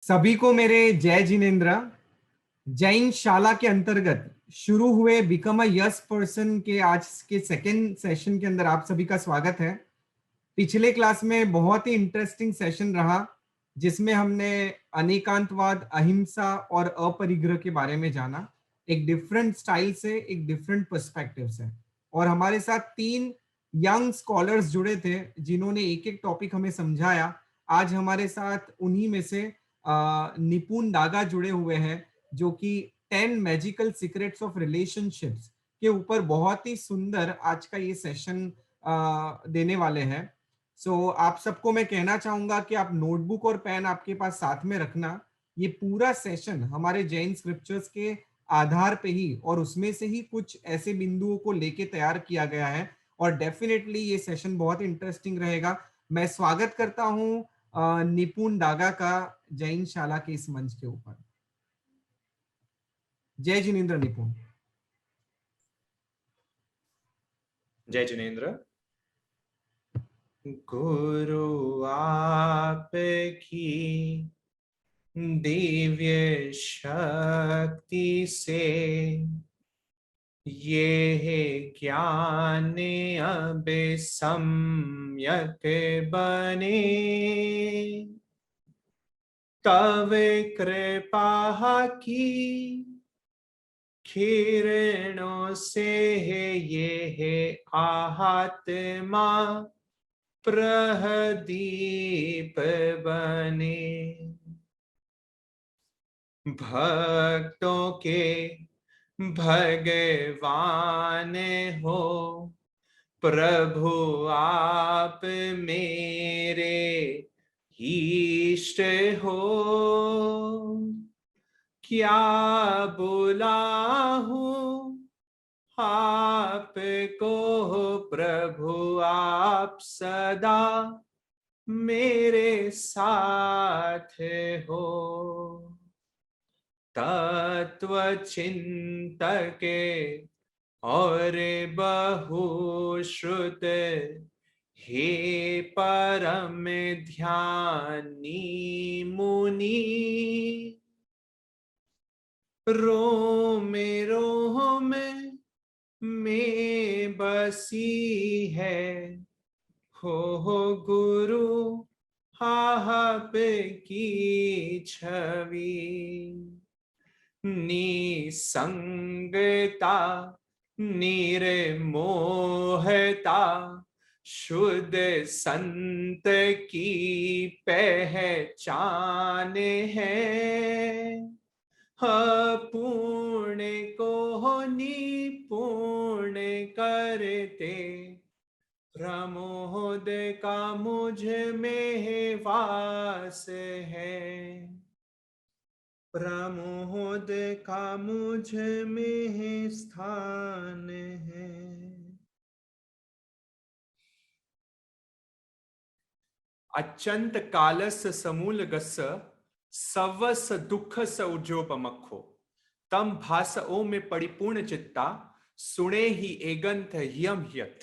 सभी को मेरे जय जिनेन्द्र। जैन शाला के अंतर्गत शुरू हुए बिकम अ यस पर्सन के आज के सेकेंड सेशन के अंदर आप सभी का स्वागत है। पिछले क्लास में बहुत ही इंटरेस्टिंग सेशन रहा जिसमें हमने अनेकांतवाद, अहिंसा और अपरिग्रह के बारे में जाना, एक डिफरेंट स्टाइल से, एक डिफरेंट पर्सपेक्टिव से। और हमारे साथ तीन यंग स्कॉलर्स जुड़े थे जिन्होंने एक एक टॉपिक हमें समझाया। आज हमारे साथ उन्हीं में से निपुण डागा जुड़े हुए हैं जो कि 10 मैजिकल सीक्रेट्स ऑफ रिलेशनशिप्स के ऊपर बहुत ही सुंदर आज का ये सेशन देने वाले हैं। आप सबको मैं कहना चाहूंगा कि आप नोटबुक और पेन आपके पास साथ में रखना। ये पूरा सेशन हमारे जैन स्क्रिप्चर्स के आधार पे ही और उसमें से ही कुछ ऐसे बिंदुओं को लेके तैयार किया गया है और डेफिनेटली ये सेशन बहुत इंटरेस्टिंग रहेगा। मैं स्वागत करता हूं निपुण डागा का जैन शाला के इस मंच के ऊपर। जय जिनेन्द्र निपुण। जय जिनेन्द्र। गुरु आपकी दिव्य शक्ति से ये ज्ञान अब सम्यक बने, तव कृपा की किरणों से ये है आत्मा प्रदीप बने। भक्तों के भगवान हो प्रभु आप मेरे इष्ट हो, क्या बुलाऊं आपको प्रभु आप सदा मेरे साथ हो। तत्व चिंतक और बहुश्रुत हे परम ध्यानी मुनि, रोम रोम में बसी है हो गुरु आप की छवि। निसंगता निर्मोहता शुद्ध संत की पहचान है, अपूर्ण को निपूर्ण करते प्रमोद का मुझ में वास है, प्रमोद का मुझ में स्थान है। अचंत कालस समूल गस्स सवस दुख स उज्जोपमखो, तम भास ओ में परिपूर्ण चित्ता सुने ही एगंत हियम हियत।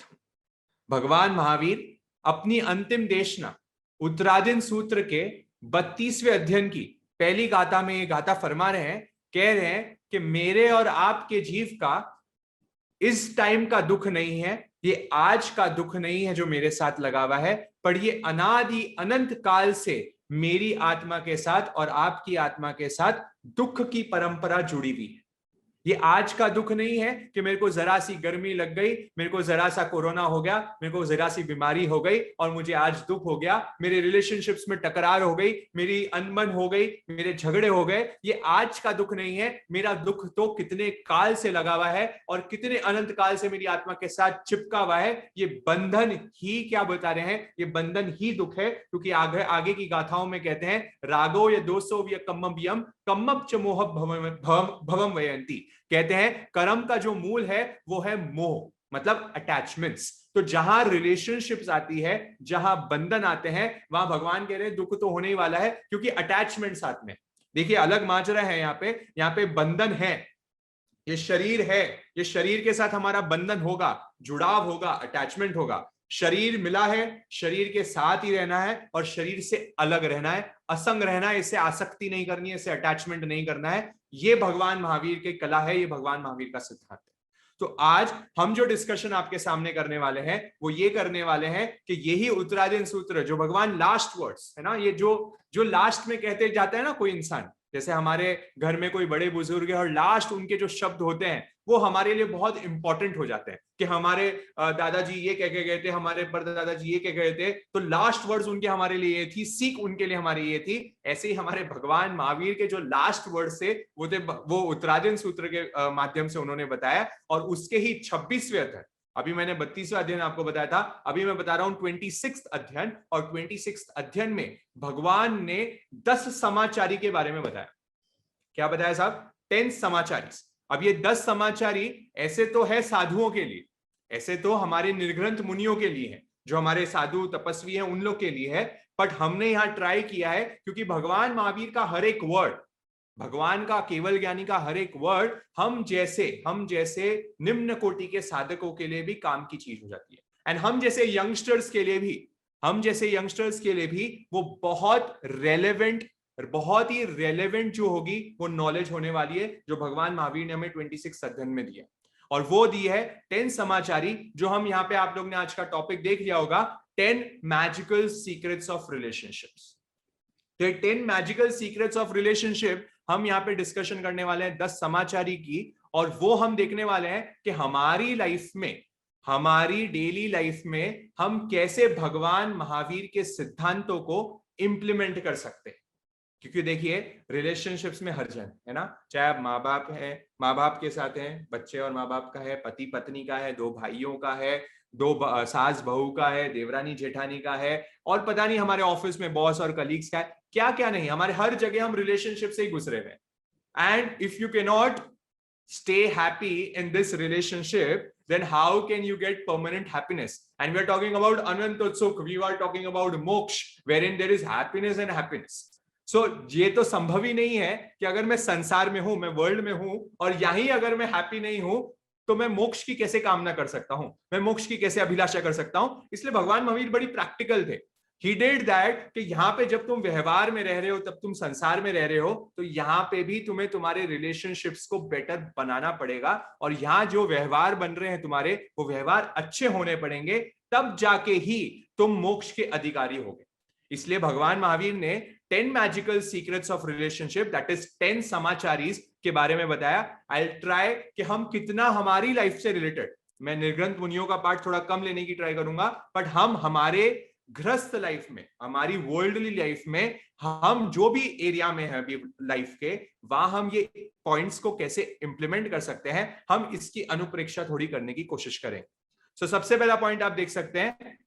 भगवान महावीर अपनी अंतिम देशना उत्तराधीन सूत्र के 32वें अध्ययन की पहली गाथा में ये गाथा फरमा रहे हैं, कह रहे हैं कि मेरे और आपके जीव का इस टाइम का दुख नहीं है, ये आज का दुख नहीं है जो मेरे साथ लगा हुआ है, पर ये अनादि अनंत काल से मेरी आत्मा के साथ और आपकी आत्मा के साथ दुख की परंपरा जुड़ी हुई है। ये आज का दुख नहीं है कि मेरे को जरा सी गर्मी लग गई, मेरे को जरा सा कोरोना हो गया, मेरे को जरा सी बीमारी हो गई और मुझे आज दुख हो गया, मेरे रिलेशनशिप्स में टकरार हो गई, मेरी अनबन हो गई, मेरे झगड़े हो गए। ये आज का दुख नहीं है, मेरा दुख तो कितने काल से लगा हुआ है और कितने अनंत काल से मेरी आत्मा के साथ चिपका हुआ है। ये बंधन ही क्या बता रहे हैं, ये बंधन ही दुख है, क्योंकि आगे की गाथाओं में कहते हैं रागो या दोषो कम्मम कम्मप च मोह भवम वयंती। कहते हैं कर्म का जो मूल है वो है मोह, मतलब अटैचमेंट्स। तो जहां रिलेशनशिप्स आती है, जहां बंधन आते हैं, वहां भगवान कह रहे हैं दुख तो होने ही वाला है, क्योंकि अटैचमेंट साथ में। देखिए अलग माजरा है, यहाँ पे बंधन है, ये शरीर है, ये शरीर के साथ हमारा बंधन होगा, जुड़ाव होगा, अटैचमेंट होगा। शरीर मिला है, शरीर के साथ ही रहना है और शरीर से अलग रहना है, असंग रहना है, इससे आसक्ति नहीं करनी है, इससे अटैचमेंट नहीं करना है। ये भगवान महावीर की कला है, ये भगवान महावीर का सिद्धांत है। तो आज हम जो डिस्कशन आपके सामने करने वाले हैं वो ये करने वाले हैं कि यही उत्तराधीन सूत्र जो भगवान लास्ट वर्ड्स है ना, ये जो लास्ट में कहते जाता है ना कोई इंसान, जैसे हमारे घर में कोई बड़े बुजुर्ग है और लास्ट उनके जो शब्द होते हैं वो हमारे लिए बहुत इंपॉर्टेंट हो जाते हैं कि हमारे दादाजी ये कह के गए थे, हमारे परदादाजी ये कह गए थे, तो लास्ट वर्ड्स उनके हमारे लिए ये थी, सीख उनके लिए हमारी ये थी। ऐसे ही हमारे भगवान महावीर के जो लास्ट वर्ड थे वो उत्तराधीन सूत्र के माध्यम से उन्होंने बताया। और उसके ही 26वें अध्ययन, अभी मैंने 32वां अध्ययन आपको बताया था, अभी मैं बता रहा हूं 26th अध्ययन, और 26th अध्ययन में भगवान ने 10 समाचारी के बारे में बताया। क्या बताया साहब? 10 समाचारी। अब ये 10 समाचारी ऐसे तो है साधुओं के लिए, ऐसे तो हमारे निर्ग्रंथ मुनियों के लिए है, जो हमारे साधु तपस्वी हैं उन लोग के लिए है, बट हमने यहां ट्राई किया है क्योंकि भगवान महावीर का हर एक वर्ड, भगवान का केवल ज्ञानी का हर एक वर्ड हम जैसे निम्न कोटि के साधकों के लिए भी काम की चीज हो जाती है। एंड हम जैसे यंगस्टर्स के लिए भी वो बहुत ही रेलेवेंट जो होगी वो नॉलेज होने वाली है, जो भगवान महावीर ने हमें 26 अध्ययन में दिया। और वो दी है 10 समाचारी, जो हम यहाँ पे, आप लोग ने आज का टॉपिक देख लिया होगा, 10 मैजिकल सीक्रेट्स ऑफ रिलेशनशिप्स। तो 10 मैजिकल सीक्रेट्स ऑफ रिलेशनशिप हम यहाँ पे डिस्कशन करने वाले हैं 10 समाचारी की, और वो हम देखने वाले हैं कि हमारी लाइफ में, हमारी डेली लाइफ में हम कैसे भगवान महावीर के सिद्धांतों को इंप्लीमेंट कर सकते हैं। क्योंकि देखिए रिलेशनशिप्स में हर जन है ना, चाहे आप माँ बाप के साथ हैं, बच्चे और माँ बाप का है, पति पत्नी का है, दो भाइयों का है, दो सास बहू का है, देवरानी जेठानी का है, और पता नहीं हमारे ऑफिस में बॉस और कलीग्स का है, क्या क्या नहीं, हमारे हर जगह हम रिलेशनशिप से ही गुजरे हुए हैं। And if you can not stay happy in this relationship, then how can you get permanent happiness? And we are talking about ananta sukh, we are talking about moksha, wherein there is happiness and happiness. So ये तो संभव ही नहीं है कि अगर मैं संसार में हूं, मैं वर्ल्ड में हूं, और यहीं अगर मैं हैप्पी नहीं हूं, तो मैं मोक्ष की कैसे कामना कर सकता हूं, मैं मोक्ष की कैसे अभिलाषा कर सकता हूं। इसलिए भगवान महावीर बड़ी प्रैक्टिकल थे। He did that कि यहाँ पे जब तुम व्यवहार में रह रहे हो, तब तुम संसार में रह रहे हो, तो यहाँ पे भी तुम्हें तुम्हारे रिलेशनशिप्स को बेटर बनाना पड़ेगा, और यहाँ जो व्यवहार बन रहे हैं तुम्हारे, वो व्यवहार अच्छे होने पड़ेंगे, तब जाके ही तुम मोक्ष के अधिकारी होगे। इसलिए भगवान महावीर ने 10 magical secrets of relationship, that is 10 समाचारीज के बारे में बताया। आई ट्राई कि हम कितना हमारी लाइफ से रिलेटेड, मैं निर्ग्रंथ मुनियों का पार्ट थोड़ा कम लेने की ट्राई करूंगा, बट हम हमारे गृहस्थ लाइफ में, हमारी वर्ल्डली लाइफ में, हम जो भी एरिया में है अभी लाइफ के, वहां हम ये पॉइंट्स को कैसे इंप्लीमेंट कर सकते हैं, हम इसकी अनुप्रेक्षा थोड़ी करने की कोशिश करें। सो सबसे पहला पॉइंट आप देख सकते हैं,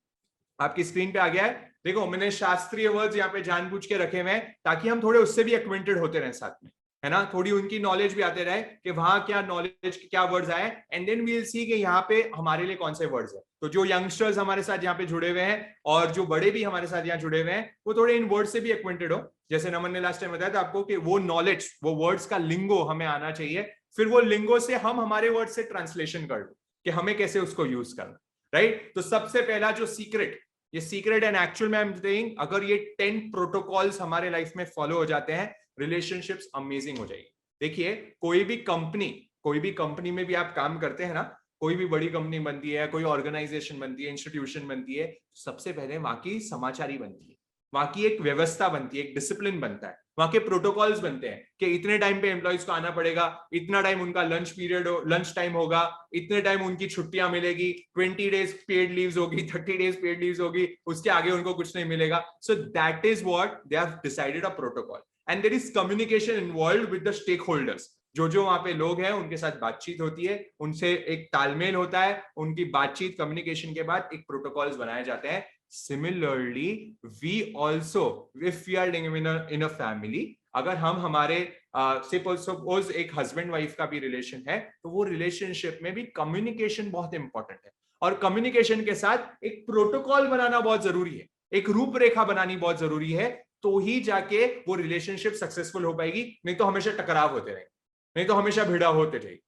आपकी स्क्रीन पे आ गया है। देखो मैंने शास्त्रीय वर्ड्स यहाँ पे जानबूझ के रखे हुए हैं ताकि हम थोड़े उससे भी एक्वेंटेड होते रहे साथ में, है ना, थोड़ी उनकी नॉलेज भी आते रहे कि वहां क्या नॉलेज, क्या वर्ड्स आए, and then we will see कि यहाँ पे हमारे लिए कौन से वर्ड्स है। तो जो यंगस्टर्स हमारे साथ यहाँ पे जुड़े हुए हैं और जो बड़े भी हमारे साथ यहाँ जुड़े हुए हैं, वो थोड़े इन वर्ड्स से भी एक्वेंटेड हो। जैसे नमन ने लास्ट टाइम बताया था आपको कि वो नॉलेज, वो वर्ड्स का लिंगो हमें आना चाहिए, फिर वो लिंगो से हम हमारे वर्ड से ट्रांसलेशन कर लो कि हमें कैसे उसको यूज करना, राइट। तो सबसे पहला जो सीक्रेट, ये सीक्रेट एंड एक्चुअल में आई एम सेइंग, अगर ये 10 प्रोटोकॉल्स हमारे लाइफ में फॉलो हो जाते हैं, रिलेशनशिप्स अमेजिंग हो जाएगी। देखिए कोई भी कंपनी में भी आप काम करते हैं ना, कोई भी बड़ी कंपनी बनती है, कोई ऑर्गेनाइजेशन बनती है, इंस्टीट्यूशन बनती है, सबसे पहले वहां की समाचारी बनती है, वहां की एक व्यवस्था बनती है, एक डिसिप्लिन बनता है, वहां के प्रोटोकॉल्स बनते हैं कि इतने टाइम पे एम्प्लॉइज को आना पड़ेगा, इतना टाइम उनका लंच पीरियड, लंच टाइम होगा, इतने टाइम उनकी छुट्टियां मिलेगी, 20 डेज पेड लीव्स होगी, 30 डेज पेड लीव्स होगी, उसके आगे उनको कुछ नहीं मिलेगा। So that is what they have decided a protocol, and there is communication involved with the stakeholders. जो वहां पे लोग हैं उनके साथ बातचीत होती है, उनसे एक तालमेल होता है, उनकी बातचीत कम्युनिकेशन के बाद एक प्रोटोकॉल्स बनाए जाते हैं। Similarly, we also, if we are living in a family, अगर हम हमारे सपोज एक हस्बैंड वाइफ का भी रिलेशन है, तो वो रिलेशनशिप में भी कम्युनिकेशन बहुत इंपॉर्टेंट है, और कम्युनिकेशन के साथ एक प्रोटोकॉल बनाना बहुत जरूरी है, एक रूपरेखा बनानी बहुत जरूरी है, तो ही जाके वो रिलेशनशिप सक्सेसफुल हो पाएगी। नहीं तो हमेशा टकराव होते रहेंगे, नहीं तो हमेशा भिड़ा होते रहेगी।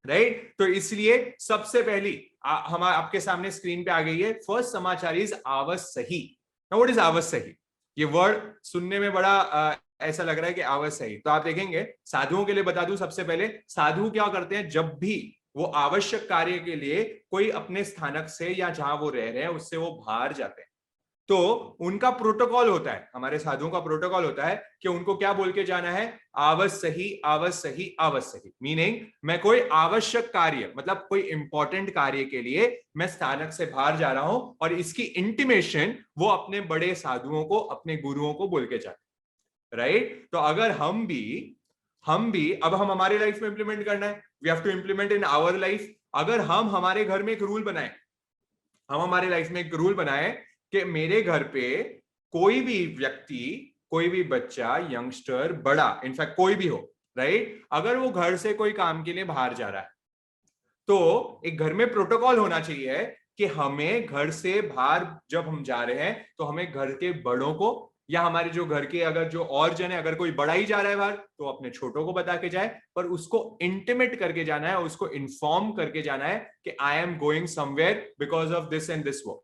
राइट। तो इसलिए सबसे पहली हम आपके सामने स्क्रीन पे आ गई है, फर्स्ट समाचार इज आवसही। नाउ व्हाट इज आवसही? ये वर्ड सुनने में बड़ा ऐसा लग रहा है कि आवसही, तो आप देखेंगे साधुओं के लिए बता दूं, सबसे पहले साधु क्या करते हैं, जब भी वो आवश्यक कार्य के लिए कोई अपने स्थानक से या जहां वो रह रहे हैं उससे वो बाहर जाते हैं, तो उनका प्रोटोकॉल होता है, हमारे साधुओं का प्रोटोकॉल होता है कि उनको क्या बोल के जाना है, आवश्यही आवश्यही आवश्यही। मीनिंग मैं कोई आवश्यक कार्य, मतलब कोई इंपॉर्टेंट कार्य के लिए मैं स्थानक से बाहर जा रहा हूं, और इसकी इंटीमेशन वो अपने बड़े साधुओं को, अपने गुरुओं को बोल के जाते, राइट। तो अगर हम भी अब हम हमारे लाइफ में इंप्लीमेंट करना है, we have to implement in our life. अगर हम हमारे घर में एक रूल बनाए, हम हमारे लाइफ में एक रूल बनाए कि मेरे घर पे कोई भी व्यक्ति, कोई भी बच्चा, यंगस्टर, बड़ा, इनफैक्ट कोई भी हो, राइट, अगर वो घर से कोई काम के लिए बाहर जा रहा है तो एक घर में प्रोटोकॉल होना चाहिए कि हमें घर से बाहर जब हम जा रहे हैं तो हमें घर के बड़ों को, या हमारे जो घर के अगर जो और जन है, अगर कोई बड़ा ही जा रहा है बाहर तो अपने छोटों को बता के जाए, पर उसको इंटिमेट करके जाना है, उसको इन्फॉर्म करके जाना है कि I am going somewhere because of this and this work.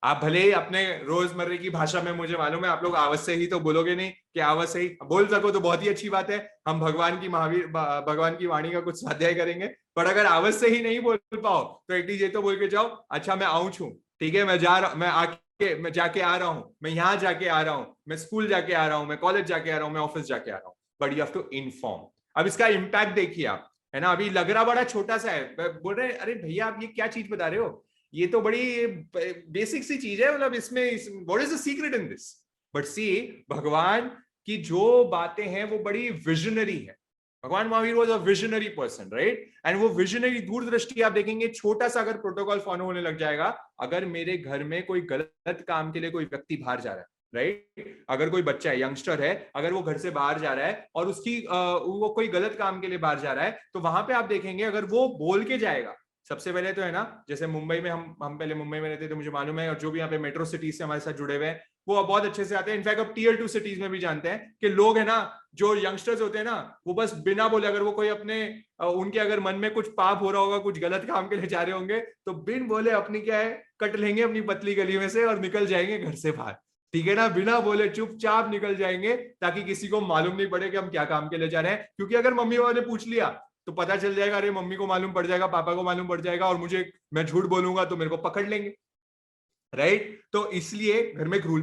आप भले ही अपने रोजमर्रे की भाषा में, मुझे मालूम है आप लोग आवश्य ही तो बोलोगे नहीं, कि आवश्य ही बोल सको तो बहुत ही अच्छी बात है, हम भगवान की वाणी का कुछ स्वाध्याय करेंगे, पर अगर आवश्य ही नहीं बोल पाओ तो एटलीस्ट ये तो बोल के जाओ, अच्छा मैं आऊं छू, ठीक है, मैं जाके आ रहा हूं, मैं यहाँ जाके आ रहा हूं, मैं स्कूल जाके आ रहा हूं, मैं कॉलेज जाके आ रहा हूं, मैं ऑफिस जाके आ रहा हूं, but you have to inform. अब इसका इम्पैक्ट देखिए आप, है ना, अभी लग रहा बड़ा छोटा सा है, बोल रहे अरे भैया आप ये क्या चीज बता रहे हो, ये तो बड़ी बेसिक सी चीज है, मतलब इसमें what is the secret in this, but see भगवान की जो बातें हैं वो बड़ी विजनरी है। भगवान Mahavir was a visionary person, right, and वो विजनरी दूरदृष्टि आप देखेंगे, छोटा सा अगर प्रोटोकॉल फॉलो होने लग जाएगा, अगर मेरे घर में कोई गलत काम के लिए कोई व्यक्ति बाहर जा रहा है, राइट, अगर कोई बच्चा है, यंगस्टर है, अगर वो घर से बाहर जा रहा है और उसकी वो कोई गलत काम के लिए बाहर जा रहा है, तो वहां पे आप देखेंगे अगर वो बोल के जाएगा, सबसे पहले तो है ना, जैसे मुंबई में हम पहले मुंबई में रहते थे, मुझे मालूम है, और जो भी यहाँ पे मेट्रो सिटीज से हमारे साथ जुड़े हुए हैं वो बहुत अच्छे से आते हैं, इनफैक्ट अब टीयर 2 सिटीज में भी जानते हैं कि लोग है ना, जो यंगस्टर्स होते हैं ना, वो बस बिना बोले, अगर वो कोई अपने उनके अगर मन में कुछ पाप हो रहा होगा, कुछ गलत काम के लिए जा रहे होंगे, तो बिन बोले अपनी क्या है, कट लेंगे अपनी पतली गली में से और निकल जाएंगे घर से बाहर, ठीक है ना, बिना बोले चुपचाप निकल जाएंगे, ताकि किसी को मालूम नहीं पड़े कि हम क्या काम के लिए जा रहे हैं, क्योंकि अगर मम्मी पापा ने पूछ लिया तो पता चल जाएगा, अरे मम्मी को मालूम पड़ जाएगा, पापा को मालूम पड़ जाएगा, और मैं झूठ बोलूंगा तो मेरे को पकड़ लेंगे, राइट। तो इसलिए घर में एक रूल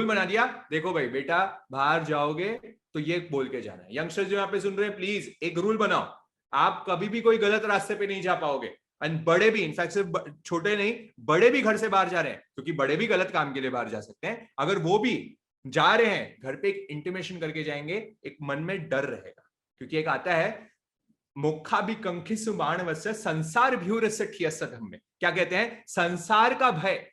बना दिया, देखो भाई बेटा बाहर जाओगे तो ये बोल के जाना है। यंगस्टर्स जो यहाँ पे सुन रहे हैं, प्लीज एक रूल बनाओ, आप कभी भी कोई गलत रास्ते पे नहीं जा पाओगे, एंड बड़े भी, इनफैक्ट सिर्फ छोटे नहीं, बड़े भी घर से बाहर जा रहे हैं, क्योंकि बड़े भी गलत काम के लिए बाहर जा सकते हैं, अगर वो भी जा रहे हैं घर पे एक इंटीमेशन करके जाएंगे, एक मन में डर रहेगा, क्योंकि एक आता है मोक्षाभिकंखिसु बाणवस्य संसार भ्यूरसठियसधम में, क्या कहते हैं, संसार का भय,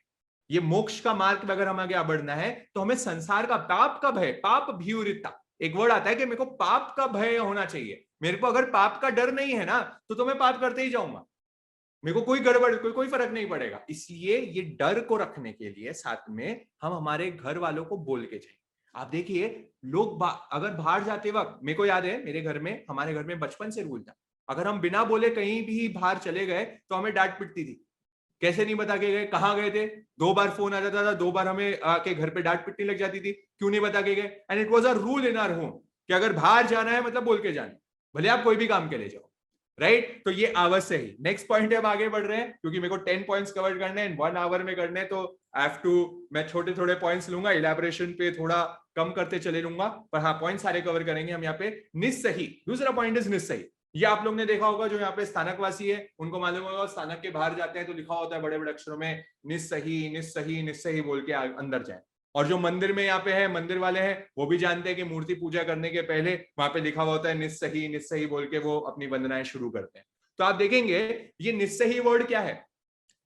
ये मोक्ष का मार्ग में अगर हमें आगे बढ़ना है तो हमें संसार का, पाप का भय, पाप भ्यूरिता, एक वर्ड आता है कि मेरे को पाप का भय होना चाहिए, मेरे को अगर पाप का डर नहीं है ना तो मैं पाप करते ही जाऊंगा, मेरे को कोई गड़बड़, कोई फर्क नहीं पड़ेगा। इसलिए ये डर को रखने के लिए साथ में हम हमारे घर वालों को बोल के जाएंगे। आप देखिए लोग अगर बाहर जाते वक्त, मेरे को याद है मेरे घर में, हमारे घर में बचपन से रूल था, अगर हम बिना बोले कहीं भी बाहर चले गए तो हमें डांट पिटती थी, कैसे नहीं बता के गए, कहाँ गए थे, 2 बार फोन आ जाता था, 2 बार हमें आके घर पे डांट पिटने लग जाती थी, क्यों नहीं बता के गए, and it was a rule in our home कि अगर बाहर जाना है मतलब बोल के जाना, भले आप कोई भी काम के लिए जाओ, राइट। तो ये आवश्यक ही नेक्स्ट पॉइंट है, हम आगे बढ़ रहे हैं क्योंकि मेरे को 10 पॉइंट्स कवर करने हैं 1 आवर में करने हैं, तो आई हैव टू, मैं छोटे थोड़े पॉइंट्स लूंगा, इलेबोरेशन पे थोड़ा कम करते चले लूंगा, पर हाँ पॉइंट सारे कवर करेंगे हम यहाँ पे। निस्सही, दूसरा पॉइंट इज निस्सही, ये आप लोग ने देखा होगा, जो यहाँ पे स्थानकवासी है उनको मालूम होगा, स्थानक के बाहर जाते हैं तो लिखा होता है बड़े बड़े अक्षरों में निस्सही निस्सही निस्सही बोल के अंदर जाए, और जो मंदिर में यहाँ पे है, मंदिर वाले हैं वो भी जानते हैं कि मूर्ति पूजा करने के पहले वहां पे लिखा हुआ होता है निस्सही निस्सही बोल के वो अपनी वंदनाएं शुरू करते हैं। तो आप देखेंगे ये निस्सही वर्ड क्या है,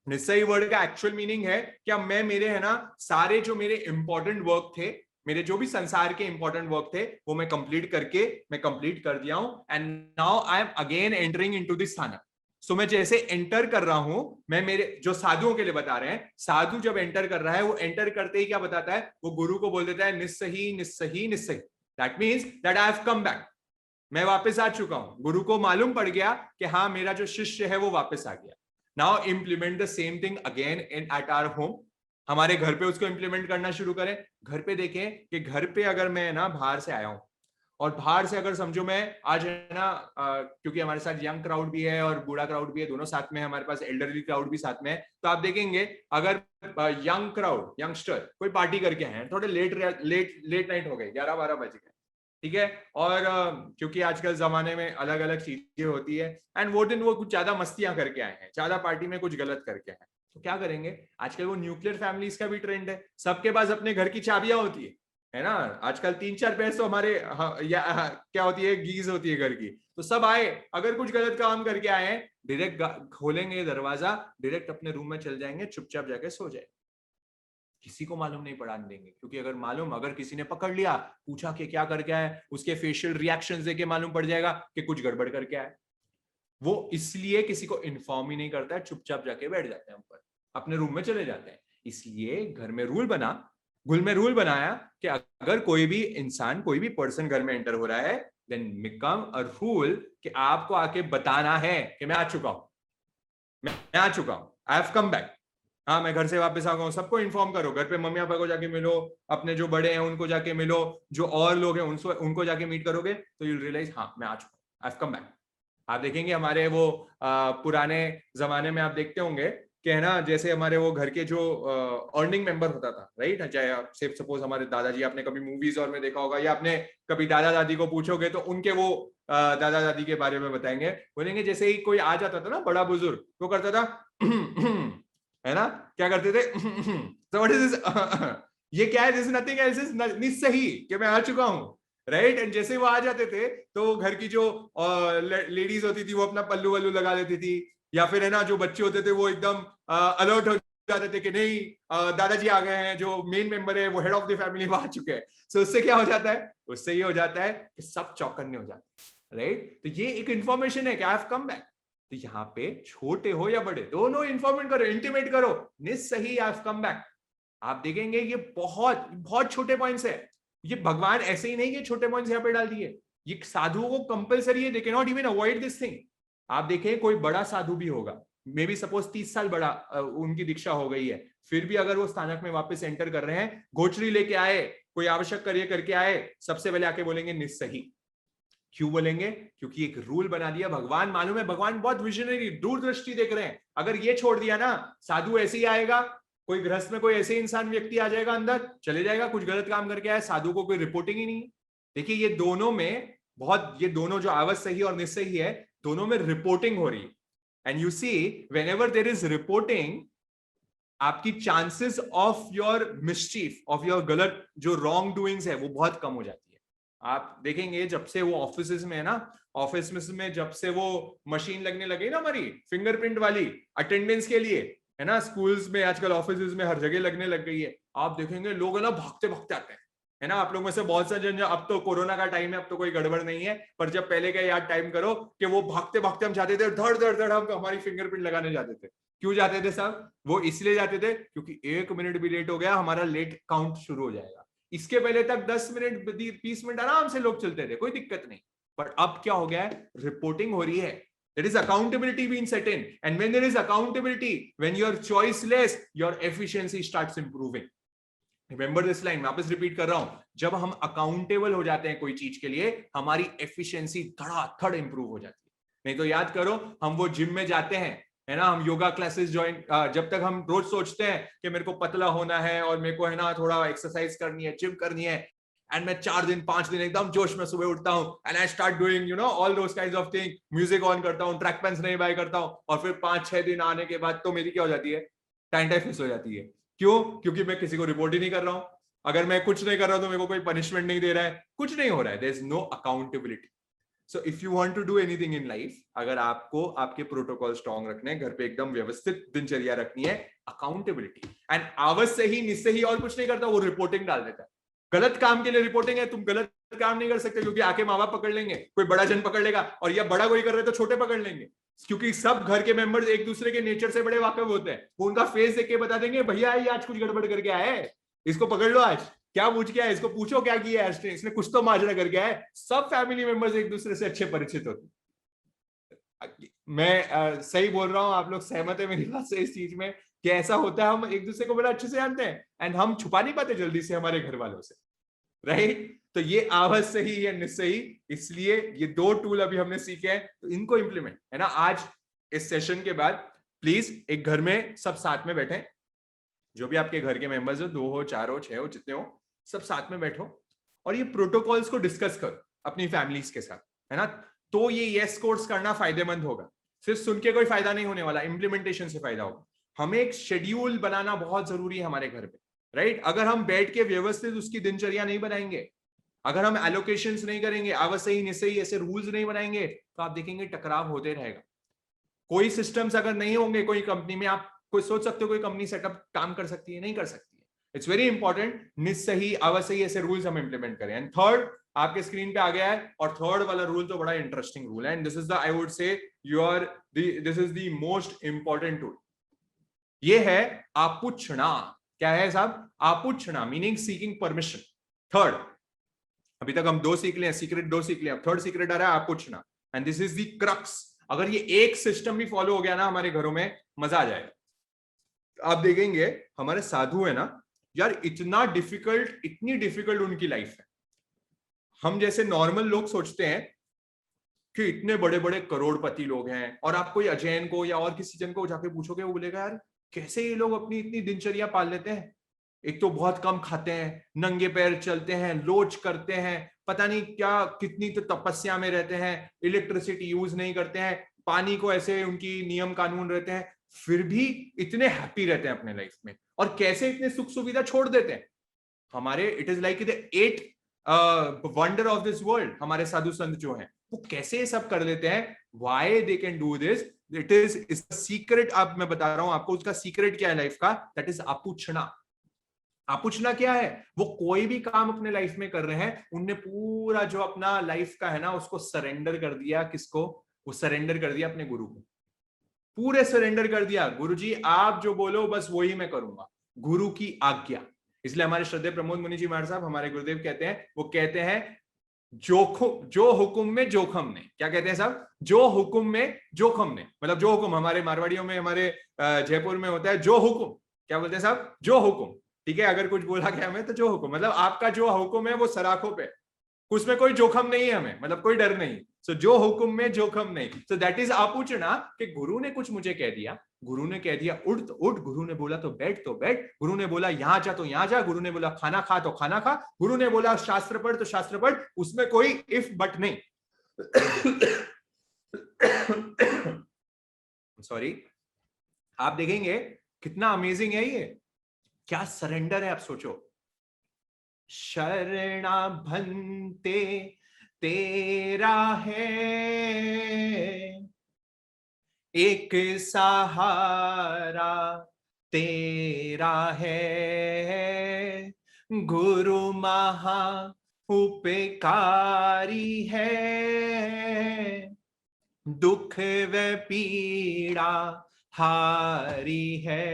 निस्सही वर्ड का एक्चुअल मीनिंग है क्या, मैं मेरे है ना सारे जो मेरे इंपॉर्टेंट वर्क थे, मेरे जो भी संसार के इंपॉर्टेंट वर्क थे वो मैं कंप्लीट कर दिया हूं, and now I am again entering into this स्थानक। सो मैं जैसे एंटर कर रहा हूं, मैं मेरे जो साधुओं के लिए बता रहे हैं, साधु जब एंटर कर रहा है, वो एंटर करते ही क्या बताता है, वो गुरु को बोल देता है निस्सही निस्सही निस्सही, that means that I have come back, मैं वापस आ चुका हूं, गुरु को मालूम पड़ गया कि हाँ मेरा जो शिष्य है वो वापस आ गया। Now implement the same thing again in at our home. हमारे घर पे उसको इंप्लीमेंट करना शुरू करें। घर पे देखें कि घर पे अगर मैं ना बाहर से आया हूं और बाहर से अगर समझो मैं आज है ना क्योंकि हमारे साथ यंग क्राउड भी है और बूढ़ा क्राउड भी है, दोनों साथ में, हमारे पास एल्डरली क्राउड भी साथ में है, तो आप देखेंगे अगर यंग क्राउड, यंगस्टर कोई पार्टी करके हैं, थोड़े लेट नाइट हो गए, 11-12 बज गए, ठीक है, और क्योंकि आजकल जमाने में अलग अलग चीजें होती है एंड वो दिन वो कुछ ज्यादा मस्तियां करके आए हैं, ज्यादा पार्टी में कुछ गलत करके आए हैं, तो क्या करेंगे? आजकल वो न्यूक्लियर फैमिलीज का भी ट्रेंड है, सबके पास अपने घर की चाबियां होती है ना, आजकल 3-4 भैंस तो हमारे क्या होती है, गीज होती है घर की, तो सब आए, अगर कुछ गलत काम करके आए हैं, डायरेक्ट खोलेंगे दरवाजा, डायरेक्ट अपने रूम में चल जाएंगे, चुपचाप जाके सो जाए, किसी को मालूम नहीं पड़ाने देंगे, क्योंकि अगर किसी ने पकड़ लिया, पूछा कि क्या करके आए, उसके फेशियल रिएक्शंस देके मालूम पड़ जाएगा कि कुछ गड़बड़ करके आए। वो इसलिए किसी को इन्फॉर्म ही नहीं करता है, चुपचाप जाके बैठ जाते हैं ऊपर, अपने रूम में चले जाते हैं। इसलिए घर में रूल बनाया कि अगर कोई भी इंसान, कोई भी पर्सन घर में एंटर हो रहा है, देन बिकम अ रूल कि आपको आके बताना है कि मैं आ चुका हूं, आई हैव कम बैक, हाँ मैं घर से वापस आ गया हूँ। सबको इन्फॉर्म करो, घर पे मम्मी पापा को जाके मिलो, अपने जो बड़े हैं उनको जाके मिलो, जो और लोग हैं उनको जाके मीट करोगे तो यू रियलाइज हाँ मैं आ चुका हूँ, आई हैव कम बैक। आप देखेंगे हमारे वो पुराने जमाने में आप देखते होंगे कि है ना, जैसे हमारे वो घर के जो अर्निंग मेंबर होता था, राइट, चाहे आप सपोज हमारे दादाजी, आपने कभी मूवीज और में देखा होगा, या आपने कभी दादा दादी को पूछोगे तो उनके वो दादा दादी के बारे में बताएंगे, बोलेंगे जैसे ही कोई आ जाता था ना बड़ा बुजुर्ग, वो करता था है ना, क्या करते थे so what is this? ये क्या है? दिस नथिंग एल्स इज निस्सही कि मैं आ चुका हूं, राइट। एंड जैसे वो आ जाते थे तो घर की जो लेडीज होती थी वो अपना पल्लू वल्लू लगा देती थी, या फिर है ना जो बच्चे होते थे वो एकदम अलर्ट हो जाते थे कि नहीं दादाजी आ गए हैं, जो मेन मेंबर है वो हेड ऑफ द फैमिली वो आ चुके हैं। सो उससे क्या हो जाता है? उससे ये हो जाता है कि सब चौकन्ने हो जाते हैं, राइट। तो ये एक इंफॉर्मेशन है कि आई हैव कम बैक। तो यहाँ पे छोटे हो या बड़े, दोनों इन्फॉर्मेट करो, इंटीमेट करो, निस्सही आई हैव कम बैक। आप देखेंगे ये बहुत बहुत छोटे पॉइंट्स है, ये भगवान ऐसे ही नहीं कि छोटे पॉइंट्स यहाँ पे डाल दिए, ये साधुओं को कंपलसरी है, they can not even avoid this thing. आप देखें कोई बड़ा साधु भी होगा, मे बी सपोज 30 साल बड़ा उनकी दीक्षा हो गई है, फिर भी अगर वो स्थानक में वापस एंटर कर रहे हैं, गोचरी लेके आए, कोई आवश्यक कार्य करके आए, सबसे पहले आके बोलेंगे निस्सही। क्यों बोलेंगे? क्योंकि एक रूल बना दिया भगवान, मालूम है भगवान बहुत विजनरी, दूरदृष्टि देख रहे हैं। अगर ये छोड़ दिया ना, साधु ऐसे ही आएगा, कोई गृहस्थ में कोई ऐसे इंसान व्यक्ति आ जाएगा, अंदर चले जाएगा, कुछ गलत काम करके आया, साधु को कोई रिपोर्टिंग ही नहीं। देखिए ये दोनों में बहुत, ये दोनों जो आवश्यक सही और निस्सही है, दोनों में रिपोर्टिंग हो रही है। And you see whenever there is reporting, आपकी chances of your mischief, of your गलत जो रॉन्ग डूइंग्स है वो बहुत कम हो जाती है। आप देखेंगे जब से वो ऑफिस में है ना, ऑफिस में जब से वो मशीन लगने लगी ना हमारी फिंगरप्रिंट वाली अटेंडेंस के लिए, है ना, स्कूल्स में आजकल ऑफिस में हर जगह लगने लग गई है, आप देखेंगे लोग है ना भागते भागते आते हैं, है ना। आप लोग में से बहुत सारे जन, अब तो कोरोना का टाइम है, अब तो कोई गड़बड़ नहीं है, पर जब पहले का याद टाइम करो कि वो भागते भागते हम जाते थे, धड़ धड़ धड़ हम हमारी फिंगरप्रिंट लगाने जाते थे। क्यों जाते थे साहब? वो इसलिए जाते थे क्योंकि 1 मिनट भी लेट हो गया हमारा लेट काउंट शुरू हो जाएगा। इसके पहले तक 10 मिनट 20 मिनट आराम से लोग चलते थे, कोई दिक्कत नहीं। पर अब क्या हो गया है? रिपोर्टिंग हो रही है, there is accountability being set in, and when there is accountability, when you're choiceless, your efficiency starts improving. Remember this line, मैं वापस रिपीट कर रहा हूं, जब हम अकाउंटेबल हो जाते हैं कोई चीज के लिए, हमारी एफिशिएंसी धड़ाधड़ इंप्रूव हो जाती है। नहीं तो याद करो, हम वो जिम में जाते हैं, है ना, हम योगा क्लासेस ज्वाइन, जब तक हम रोज सोचते हैं कि मेरे को पतला होना है और मेरे को है ना थोड़ा एक्सरसाइज करनी है, जिम करनी है, एंड मैं 4 दिन 5 दिन एकदम जोश में सुबह उठता हूं, and I start doing you know all those kinds of thing, music on करता हूं, ट्रैक पैंट्स नहीं बाय करता हूं, और फिर 5-6 दिन आने के बाद तो मेरी क्या हो जाती है? टाइम हो जाती है। क्यों? क्योंकि मैं किसी को रिपोर्ट ही नहीं कर रहा हूं। अगर मैं कुछ नहीं कर रहा हूं तो मेरे को कोई पनिशमेंट नहीं दे रहा है, कुछ नहीं हो रहा है, there is no accountability. So if you want to do anything in life, अगर आपको आपके प्रोटोकॉल स्ट्रॉन्ग रखने हैं, घर पे एकदम व्यवस्थित दिनचर्या रखनी है, अकाउंटेबिलिटी। एंड आवश्यक ही निश्चय ही और कुछ नहीं करता, वो रिपोर्टिंग डाल देता है। गलत काम के लिए रिपोर्टिंग है, तुम गलत काम नहीं कर सकते क्योंकि आके माँ बाप पकड़ लेंगे, कोई बड़ा जन पकड़ लेगा, और या बड़ा कोई कर रहे तो छोटे पकड़ लेंगे, क्योंकि सब घर के मेंबर्स एक दूसरे के नेचर से बड़े वाकिफ होते हैं। वो उनका फेस देख के बता देंगे भैया ये आज कुछ गड़बड़ करके आया है, इसको पकड़ लो आज, क्या पूछ के आया, इसको पूछो क्या किया है, इसने कुछ तो माजरा करके आया है। सब फैमिली मेंबर्स एक दूसरे से अच्छे परिचित होते। मैं सही बोल रहा हूं, आप लोग सहमत है मेरी बात से इस चीज में कि ऐसा होता है, हम एक दूसरे को बड़ा अच्छे से जानते हैं एंड हम छुपा नहीं पाते जल्दी से हमारे घर वालों से, राइट। तो ये आवज सही या निस्सही, इसलिए ये 2 टूल अभी हमने सीखे हैं, तो इनको इंप्लीमेंट है ना। आज इस सेशन के बाद प्लीज एक घर में सब साथ में बैठे, जो भी आपके घर के मेंबर्स हो, 2 हो 4 हो 6 हो जितने हो, सब साथ में बैठो और ये प्रोटोकॉल्स को डिस्कस करो अपनी फैमिलीज के साथ, है ना। तो ये यस कोर्स करना फायदेमंद होगा, सिर्फ सुन के कोई फायदा नहीं होने वाला, इंप्लीमेंटेशन से फायदा होगा। हमें एक शेड्यूल बनाना बहुत जरूरी है हमारे घर पे, राइट। अगर हम बैठ के व्यवस्थित उसकी दिनचर्या नहीं बनाएंगे, अगर हम एलोकेशंस नहीं करेंगे, आवश्यक निश्चय ऐसे रूल्स नहीं बनाएंगे, तो आप देखेंगे टकराव होते रहेगा। कोई सिस्टम्स अगर नहीं होंगे कोई कंपनी में, आप कोई सोच सकते हो कोई कंपनी सेटअप काम कर सकती है, नहीं कर सकती है। इट्स वेरी इंपॉर्टेंट निस्सही अवश्य ऐसे रूल्स हम इंप्लीमेंट करें। एंड थर्ड आपके स्क्रीन पे आ गया है, और थर्ड वाला रूल तो बड़ा इंटरेस्टिंग रूल है, and this is the I would say your this is the most important tool. ये है आपूछना। क्या है साहब? आपूछना मीनिंग सीकिंग परमिशन। थर्ड, अभी तक हम 2 सीख लिए, सीक्रेट 2 सीख लिए, अब थर्ड सीक्रेट आ रहा है आपूछना, and this is the crux. अगर ये एक सिस्टम भी फॉलो हो गया ना हमारे घरों में, मजा आ जाएगा। आप देखेंगे हमारे साधु है ना यार, इतना डिफिकल्ट, इतनी डिफिकल्ट उनकी लाइफ है। हम जैसे नॉर्मल लोग सोचते हैं कि इतने बड़े बड़े करोड़पति लोग हैं, और आप कोई अजैन को या और किसी जन को जाके पूछोगे, वो बोलेगा यार कैसे ये लोग अपनी इतनी दिनचर्या पाल लेते हैं। एक तो बहुत कम खाते हैं, नंगे पैर चलते हैं, लोच करते हैं, पता नहीं क्या कितनी तो तपस्या में रहते हैं, इलेक्ट्रिसिटी यूज नहीं करते हैं, पानी को ऐसे उनकी नियम कानून रहते हैं, फिर भी इतने हैप्पी रहते हैं अपने लाइफ में, और कैसे इतने सुख सुविधा छोड़ देते हैं। हमारे it is like the 8 wonder of this world, हमारे साधु संत जो हैं वो कैसे ये सब कर लेते हैं, why they can do this, it is secret. अब मैं बता रहा हूं आपको उसका सीक्रेट क्या है लाइफ का, दैट इज आपूछना। आपूछना क्या है? वो कोई भी काम अपने लाइफ में कर रहे हैं, उनने पूरा जो अपना लाइफ का है ना उसको सरेंडर कर दिया। किसको? वो सरेंडर कर दिया अपने गुरु को, पूरे सरेंडर कर दिया। गुरुजी आप जो बोलो बस वही मैं करूंगा, गुरु की आज्ञा। इसलिए हमारे श्रद्धेय प्रमोद मुनि जी महाराज साहब, हमारे गुरुदेव कहते हैं, वो कहते हैं जो हुक्म में जोखम ने। क्या कहते हैं साहब? जो हुक्म में जोखम ने, मतलब जो हुक्म हमारे मारवाड़ियों में, हमारे जयपुर में होता है जो हुक्म। क्या बोलते हैं साहब? जो हुक्म। ठीक है, अगर कुछ बोला गया हमें तो जो हुक्म, मतलब आपका जो हुक्म है वो सराखों पे, उसमें कोई जोखम नहीं है हमें, मतलब कोई डर नहीं। सो जो हुक्म में जोखम नहीं, सो दैट इज आपूछना। कि गुरु ने कुछ मुझे कह दिया, गुरु ने कह दिया उठ तो उठ, गुरु ने बोला तो बैठ, गुरु ने बोला यहां जा तो यहां जा, गुरु ने बोला खाना खा तो खाना खा, गुरु ने बोला शास्त्र पढ़ तो शास्त्र पढ़, उसमें कोई इफ बट नहीं। सॉरी। आप देखेंगे कितना अमेजिंग है ये, क्या सरेंडर है। आप सोचो, शरणा भंते तेरा है, एक सहारा तेरा है, गुरु महा उपकारी है, दुख व पीड़ा हारी है,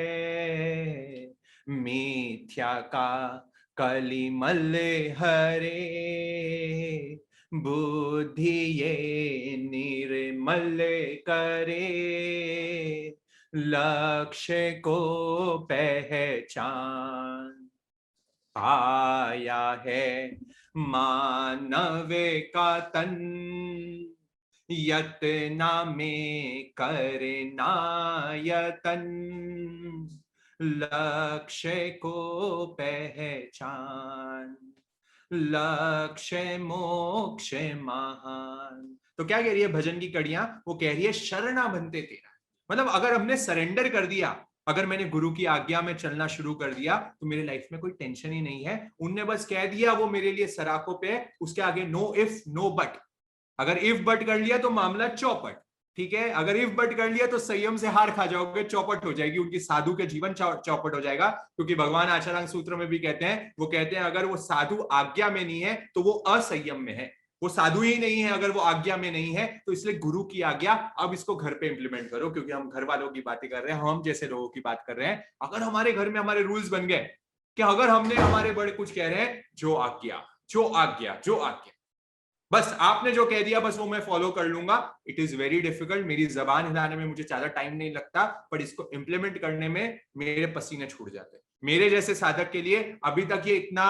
मिथ्या का कलिमल हरे, बुद्धि ये निर्मल करे, लक्ष्य को पहचान, आया है मानव का तन, यतना में करना यतन, लक्ष्य को पहचान, लक्ष्य मोक्ष महान। तो क्या कह रही है भजन की कड़ियां? वो कह रही है शरणा बनते तेरा, मतलब अगर हमने सरेंडर कर दिया, अगर मैंने गुरु की आज्ञा में चलना शुरू कर दिया, तो मेरे लाइफ में कोई टेंशन ही नहीं है। उनने बस कह दिया, वो मेरे लिए सराखों पे, उसके आगे नो इफ नो बट। अगर इफ बट कर लिया तो मामला चौपट, ठीक है। अगर इफ बट कर लिया तो संयम से हार खा जाओगे, चौपट हो जाएगी, उनकी साधु के जीवन चौपट हो जाएगा। क्योंकि भगवान आचरण सूत्र में भी कहते हैं, वो कहते हैं अगर वो साधु आज्ञा में नहीं है तो वो असंयम में है, वो साधु ही नहीं है अगर वो आज्ञा में नहीं है। तो इसलिए गुरु की आज्ञा, अब इसको घर पे इंप्लीमेंट करो, क्योंकि हम घर वालों की बातें कर रहे हैं, हम जैसे लोगों की बात कर रहे हैं। अगर हमारे घर में हमारे रूल्स बन गए, कि अगर हमने हमारे बड़े कुछ कह रहे हैं, जो आज्ञा जो आज्ञा जो आज्ञा, बस आपने जो कह दिया बस वो मैं फॉलो कर लूंगा। It is very difficult. मेरी जबान हिलाने में मुझे ज्यादा टाइम नहीं लगता, पर इसको इंप्लीमेंट करने में मेरे पसीने छूट जाते हैं। मेरे जैसे साधक के लिए अभी तक ये इतना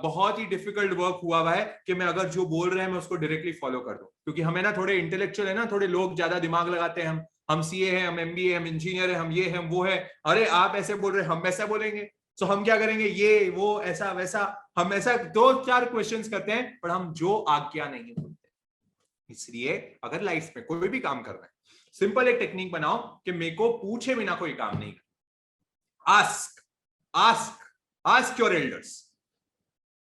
बहुत ही डिफिकल्ट वर्क हुआ है कि मैं अगर जो बोल रहे हैं मैं उसको डायरेक्टली फॉलो कर दूं, क्योंकि हमें ना थोड़े इंटेलेक्चुअल है ना, थोड़े लोग ज्यादा दिमाग लगाते हैं। हम सीए हैं, हम एमबीए, हम इंजीनियर है, हम ये हैं, हम वो है। अरे आप ऐसे बोल रहे हैं, हम वैसा बोलेंगे, तो हम क्या करेंगे, ये वो ऐसा वैसा, हम ऐसा 2-4 क्वेश्चंस करते हैं, पर हम जो आज्ञा नहीं बोलते। इसलिए अगर लाइफ में कोई भी काम कर रहे हैं, सिंपल एक टेक्निक बनाओ कि मेरे को पूछे बिना कोई काम नहीं करना। Ask ask ask your elders.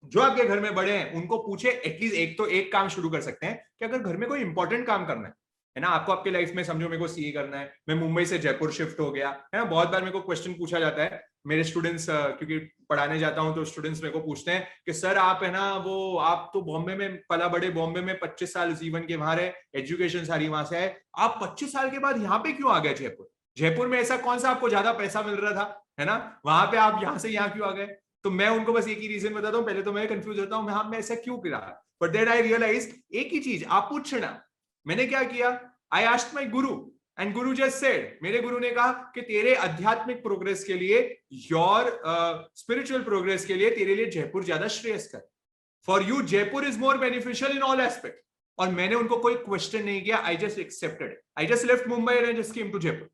जो आपके घर में बड़े हैं उनको पूछे, एटलीस्ट एक काम शुरू कर सकते हैं कि अगर घर में कोई इंपॉर्टेंट काम करना है ना, आपको आपके लाइफ में, समझो मेरे को सीए करना है, मैं मुंबई से जयपुर शिफ्ट हो गया है ना, बहुत बार मेरे को क्वेश्चन पूछा जाता है मेरे स्टूडेंट्स, क्योंकि पढ़ाने जाता हूं तो स्टूडेंट्स मेरे को पूछते हैं कि सर आप है ना वो, आप तो बॉम्बे में पला बड़े, बॉम्बे में 25 साल जीवन के वहां रहे, एजुकेशन सारी वहां से है, आप 25 साल के बाद यहाँ पे क्यों आ गए जयपुर? जयपुर में ऐसा कौन सा आपको ज्यादा पैसा मिल रहा था, है ना, वहां पे आप यहाँ से यहाँ क्यों आ गए? तो मैं उनको बस एक ही रीजन बताता हूँ, पहले तो मैं कंफ्यूज होता हूँ, हाँ मैं ऐसा क्यों करा, बट देन आई रियलाइज एक ही चीज, आप पूछना। मैंने क्या किया, I asked my Guru and Guru just said, मेरे गुरु ने कहा कि तेरे आध्यात्मिक प्रोग्रेस के लिए, योर स्पिरिचुअल प्रोग्रेस के लिए तेरे लिए जयपुर ज्यादा श्रेयस्कर, for you Jaipur is more beneficial in all aspect. और मैंने उनको कोई क्वेश्चन नहीं किया, I just accepted, I just left Mumbai and just came to Jaipur.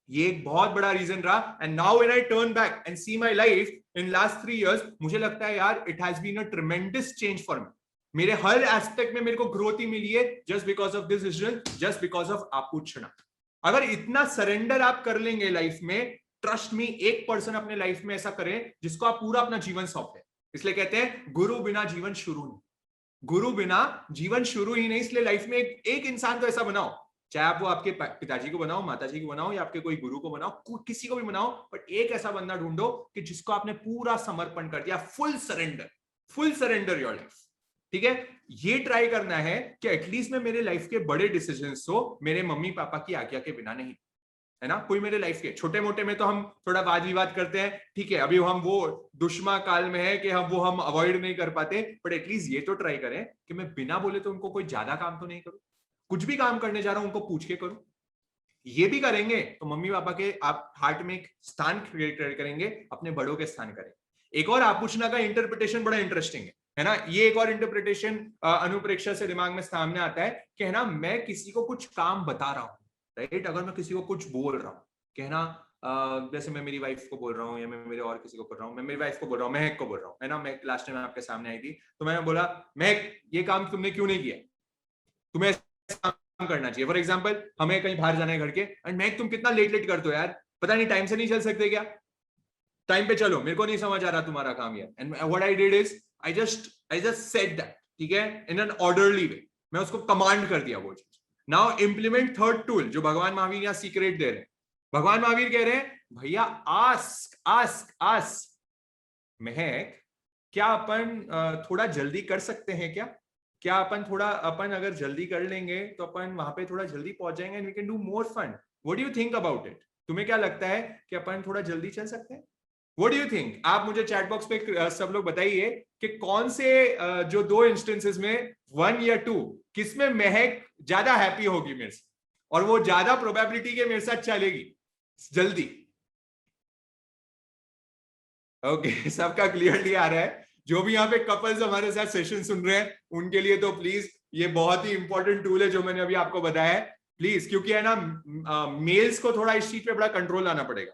ये एक बहुत बड़ा रीजन रहा। And now when I turn back and see my life in last 3 years, मुझे लगता है यार it has been a tremendous change for me. मेरे हर एस्पेक्ट में मेरे को ग्रोथ ही मिली है, just because of this decision, just because of आप पूछना। अगर इतना सरेंडर आप कर लेंगे लाइफ में, ट्रस्ट मी, 1% अपने लाइफ में ऐसा करें जिसको आप पूरा अपना जीवन सौंपे। इसलिए कहते हैं गुरु बिना जीवन शुरू नहीं, गुरु बिना जीवन शुरू ही नहीं। इसलिए लाइफ में एक इंसान तो ऐसा बनाओ, चाहे आप वो आपके पिताजी को बनाओ, माताजी को बनाओ, या आपके कोई गुरु को बनाओ, किसी को भी बनाओ, बट एक ऐसा बंदा ढूंढो कि जिसको आपने पूरा समर्पण कर दिया, फुल सरेंडर योर लाइफ। ठीक है, ये ट्राई करना है कि एटलीस्ट में मेरे लाइफ के बड़े डिसीजंस हो मेरे मम्मी पापा की आज्ञा के बिना नहीं, है ना। कोई मेरे लाइफ के छोटे मोटे में तो हम थोड़ा वाद विवाद करते हैं, ठीक है, अभी हम वो दुश्मन काल में है कि हम अवॉइड नहीं कर पाते, बट एटलीस्ट ये तो ट्राई करें कि मैं बिना बोले तो उनको कोई ज्यादा काम तो नहीं करूं, कुछ भी काम करने जा रहा हूं उनको पूछ के करूं। ये भी करेंगे तो मम्मी पापा के आप हार्ट में एक स्थान क्रिएट करेंगे, अपने बड़ों के स्थान करेंगे। एक और आप पूछना का इंटरप्रिटेशन बड़ा इंटरेस्टिंग है ना। ये एक और इंटरप्रिटेशन अनुप्रेक्षा से दिमाग में सामने आता है कि है ना, मैं किसी को कुछ काम बता रहा हूं, राइट, अगर मैं किसी को कुछ बोल रहा हूं, कहना जैसे मैं मेरी वाइफ को बोल रहा हूँ, या मैं मेरे और किसी को बोल रहा हूँ, मैं मेरी वाइफ को बोल रहा हूँ, महक को बोल रहा हूँ, है ना, मैं लास्ट टाइम आपके सामने आई थी तो मैंने बोला महक ये काम तुमने क्यों नहीं किया, तुम्हें काम करना चाहिए। फॉर एग्जाम्पल हमें कहीं बाहर जाना है घर के, एंड महक तुम कितना लेट करते हो यार, पता नहीं टाइम से नहीं चल सकते क्या, टाइम पे चलो, मेरे को नहीं समझ आ रहा तुम्हारा काम यार। And what I did is I just said that, ठीक है, इन एन ऑर्डरली वे, मैं उसको कमांड कर दिया वो चीज। नाउ इंप्लीमेंट थर्ड टूल जो भगवान महावीर यहाँ सीक्रेट दे रहे हैं। भगवान महावीर कह रहे हैं भैया आस्क आस्क आस्क, महक क्या अपन थोड़ा जल्दी कर सकते हैं क्या अपन अगर जल्दी कर लेंगे तो अपन वहां पे थोड़ा जल्दी पहुंच जाएंगे and we can do more fun, what do you think about it? तुम्हें क्या लगता है कि अपन थोड़ा जल्दी चल सकते हैं? What do you think? आप मुझे चैट बॉक्स पे सब लोग बताइए कि कौन से जो 2 इंस्टेंसेस में 1 या 2 किसमें महक ज्यादा हैप्पी होगी मेरे से, और वो ज्यादा प्रोबेबिलिटी के मेरे साथ चलेगी जल्दी। ओके सबका क्लियरली आ रहा है। जो भी यहाँ पे कपल्स हमारे साथ सेशन सुन रहे हैं उनके लिए तो प्लीज ये बहुत ही इंपॉर्टेंट टूल है जो मैंने अभी आपको बताया है, प्लीज, क्योंकि है ना मेल्स को थोड़ा इस चीज पे बड़ा कंट्रोल लाना पड़ेगा।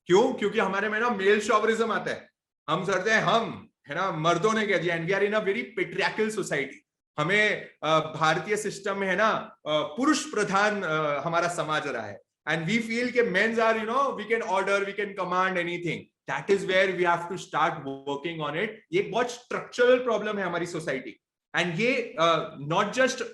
क्यों? क्योंकि हमारे में ना मेल शॉवरिज्म आता है, हम करते हैं, हम है ना, मर्दों ने कह दिया, and we are in a very patriarchal society. हमें भारतीय सिस्टम में है ना पुरुष प्रधान हमारा समाज रहा है, and we feel कि men's are, you know, we can order, we can command anything. That is where we have to start working on it. ये एक बहुत structural problem है हमारी society, and ये not just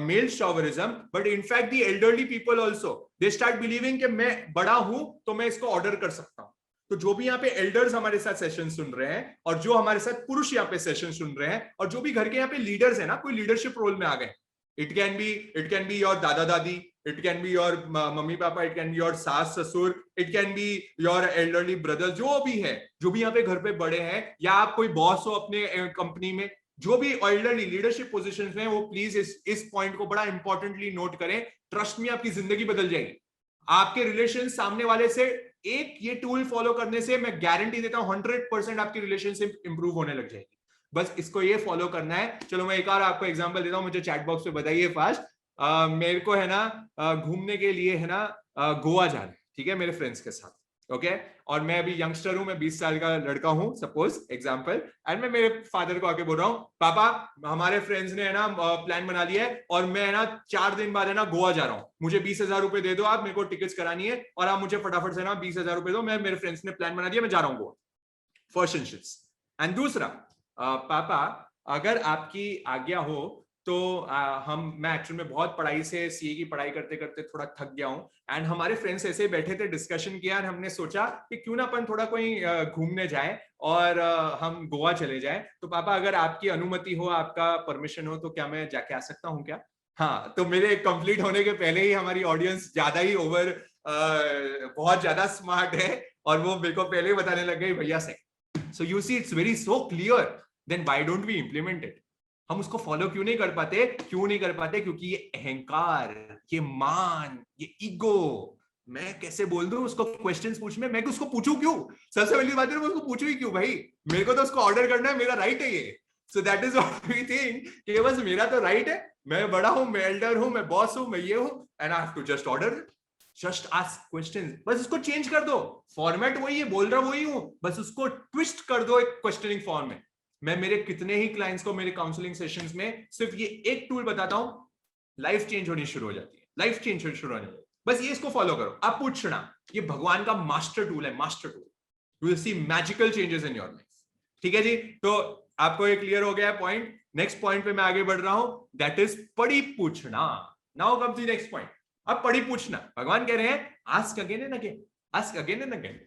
male chauvinism, but in fact the elderly people also, they start believing कि मैं बड़ा हूं तो मैं इसको order कर सकता हूं। तो जो भी यहाँ पे एल्डर्स हमारे साथ सेशन सुन रहे हैं, और जो हमारे साथ पुरुष यहाँ पे सेशन सुन रहे हैं, और जो भी घर के यहाँ पे लीडर्स है ना, कोई लीडरशिप रोल में आ गए, इट कैन बी योर दादा दादी, it can be your mummy papa, it can be your सास ससुर, it can be your elderly brother, जो भी है, जो भी यहाँ पे घर पे बड़े हैं, या आप कोई बॉस हो अपने कंपनी में, जो भी एल्डरली लीडरशिप पोजीशंस में, वो प्लीज इस पॉइंट को बड़ा इंपॉर्टेंटली नोट करें। ट्रस्ट में आपकी जिंदगी बदल जाएगी। आपके रिलेशन सामने वाले से एक ये टूल फॉलो करने से मैं गारंटी देता हूं 100% आपकी रिलेशनशिप इंप्रूव होने लग जाएगी। बस इसको ये फॉलो करना है। चलो मैं एक और आपको एग्जांपल देता हूं, मुझे चैट बॉक्स पे बताइए फास्ट। मेरे को है ना घूमने के लिए है ना गोवा जाना है, ठीक है, मेरे फ्रेंड्स के साथ, ओके। और मैं अभी यंगस्टर हूं, मैं 20 साल का लड़का हूं, सपोज एग्जांपल, एंड मैं मेरे फादर को आके बोल रहा हूं, पापा हमारे फ्रेंड्स ने है ना प्लान बना लिया है और मैं है ना 4 दिन बाद है ना गोवा जा रहा हूं, मुझे 20,000 रुपए दे दो आप, मेरे को टिकट्स करानी है और आप मुझे फटाफट से ना 20,000 रुपए दो, मैं मेरे फ्रेंड्स ने प्लान बना दिया, मैं जा रहा हूँ गोवा। First instance. एंड दूसरा, पापा अगर आपकी आज्ञा हो तो मैं एक्चुअली में बहुत पढ़ाई से सीए की पढ़ाई करते करते थोड़ा थक गया हूँ, एंड हमारे फ्रेंड्स ऐसे बैठे थे, डिस्कशन किया, और हमने सोचा कि क्यों ना अपन थोड़ा कोई घूमने जाए और हम गोवा चले जाए। तो पापा अगर आपकी अनुमति हो, आपका परमिशन हो, तो क्या मैं जाके आ सकता हूँ क्या? हाँ, तो मेरे कंप्लीट होने के पहले ही हमारी ऑडियंस ज्यादा ही बहुत ज्यादा स्मार्ट है और वो मेरे को पहले ही बताने लग गई भैया से। So you see it's very so clear, then why don't we implement it? हम उसको फॉलो क्यों नहीं कर पाते? क्योंकि ये अहंकार, ये मान, ये ईगो, मैं कैसे बोल दूं उसको क्वेश्चंस पूछ में, मैं उसको पूछूं क्यों? सबसे पहली बात है मैं उसको पूछूं ही क्यों भाई? मेरे को तो उसको ऑर्डर करना है, मेरा राइट है ये। So that is what we think कि बस मेरा तो राइट है, मैं बड़ा हूं, मैं एल्डर हूं, मैं बॉस हूं, मैं ये हूं, and I have to just order, just ask questions. बस इसको चेंज कर दो, फॉर्मेट वही है, बोल रहा वही हूं, बस उसको ट्विस्ट कर दो एक क्वेश्चनिंग फॉर्म में। मैं मेरे कितने ही क्लाइंट्स को मेरे काउंसलिंग सेशंस में सिर्फ ये एक टूल बताता हूं, लाइफ चेंज होनी शुरू हो जाती है, लाइफ चेंज होनी शुरू हो जाती है। बस ये इसको फॉलो करो। अब पूछना, ये भगवान का मास्टर टूल है, master tool. You will see magical changes in your life. ठीक है जी, तो आपको ये क्लियर हो गया पॉइंट। नेक्स्ट पॉइंट पे मैं आगे बढ़ रहा हूं, दैट इज पढ़ी पूछना। Now come to next point. अब पढ़ी पूछना, भगवान कह रहे हैं ask again and again, ask again and again,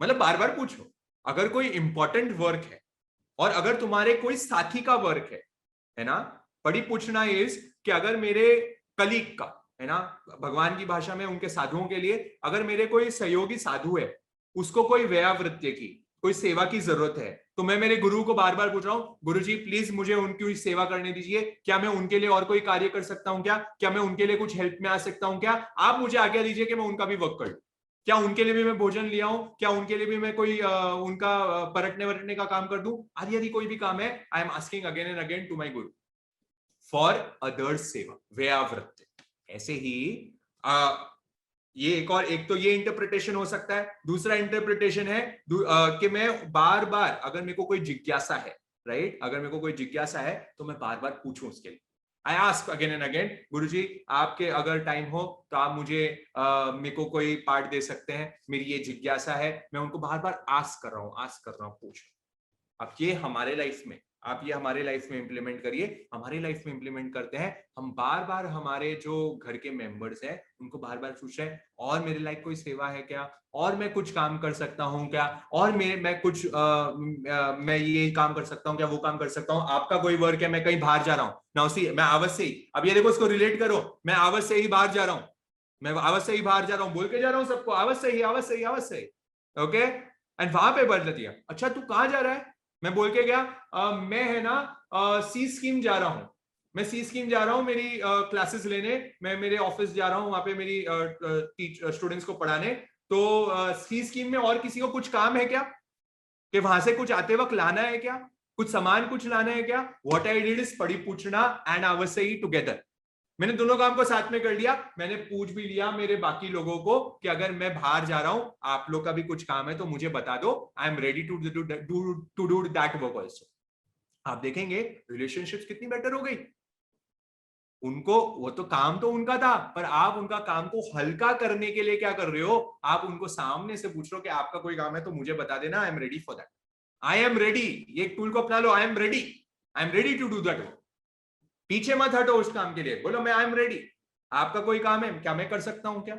मतलब बार बार पूछो। अगर कोई इंपॉर्टेंट वर्क है और अगर तुम्हारे कोई साथी का वर्क है ना, पढ़ी पूछना इज कि अगर मेरे कलीग का है ना, भगवान की भाषा में उनके साधुओं के लिए, अगर मेरे कोई सहयोगी साधु है, उसको कोई व्यावृत्ति की, कोई सेवा की जरूरत है, तो मैं मेरे गुरु को बार बार पूछ रहा हूं, गुरु जी प्लीज मुझे उनकी सेवा करने दीजिए, क्या मैं उनके लिए और कोई कार्य कर सकता हूं क्या मैं उनके लिए कुछ हेल्प में आ सकता हूं क्या? आप मुझे आज्ञा दीजिए कि मैं उनका भी वर्क कर लूं। क्या उनके लिए भी मैं भोजन लिया हूं? क्या उनके लिए भी मैं कोई उनका परटने वरटने का काम कर दूं? आदि यदि कोई भी काम है, I am asking again and again to my guru for others सेवा, व्यावृत्ति। ऐसे ही ये एक तो ये इंटरप्रिटेशन हो सकता है। दूसरा इंटरप्रिटेशन है कि मैं बार बार, अगर मेरे को कोई जिज्ञासा है, राइट, अगर मेरे को कोई जिज्ञासा है तो मैं बार बार पूछूं उसके लिए। I ask again and again, गुरुजी आपके अगर टाइम हो तो आप मुझे मेरे को कोई पार्ट दे सकते हैं, मेरी ये जिज्ञासा है। मैं उनको बार बार आस्क कर रहा हूँ, पूछ। अब ये हमारे लाइफ में, आप ये हमारे लाइफ में इंप्लीमेंट करिए। हमारे लाइफ में इंप्लीमेंट करते हैं हम, बार बार हमारे जो घर के मेंबर्स हैं उनको बार बार पूछ रहे हैं, और मेरे लाइफ कोई सेवा है क्या, और मैं कुछ काम कर सकता हूँ क्या, और मैं ये काम कर सकता हूँ क्या, वो काम कर सकता हूँ। आपका कोई वर्क है, मैं कहीं बाहर जा रहा हूँ ना, उसी मैं आवत से ही, अब ये देखो इसको रिलेट करो, मैं आवत से ही बाहर जा रहा हूँ, बोल के जा रहा हूँ सबको, आवत से ही, ओके। एंड वहां पे बदल दिया, अच्छा तू कहाँ जा रहा है? मैं बोल के गया मैं है ना सी स्कीम जा रहा हूँ, मेरी क्लासेस लेने, मैं मेरे ऑफिस जा रहा हूँ, वहां पे मेरी स्टूडेंट्स को पढ़ाने। तो सी स्कीम में और किसी को कुछ काम है क्या, कि वहां से कुछ आते वक्त लाना है क्या, कुछ सामान कुछ लाना है क्या? व्हाट आई डिड इज पढ़ी पूछना एंड आवश्यई टुगेदर। मैंने दोनों काम को साथ में कर लिया। मैंने पूछ भी लिया मेरे बाकी लोगों को कि अगर मैं बाहर जा रहा हूं, आप लोग का भी कुछ काम है तो मुझे बता दो, I am ready to do that work also. आप देखेंगे रिलेशनशिप्स कितनी बेटर हो गई। उनको, वो तो काम तो उनका था, पर आप उनका काम को हल्का करने के लिए क्या कर रहे हो, आप उनको सामने से पूछ रहे हो कि आपका कोई काम है तो मुझे बता देना, I am ready for that, I am ready. ये टूल को अपना लो, I am ready to do that. पीछे मत हटो उस काम के लिए, बोलो मैं आई एम रेडी, आपका कोई काम है क्या, मैं कर सकता हूं क्या?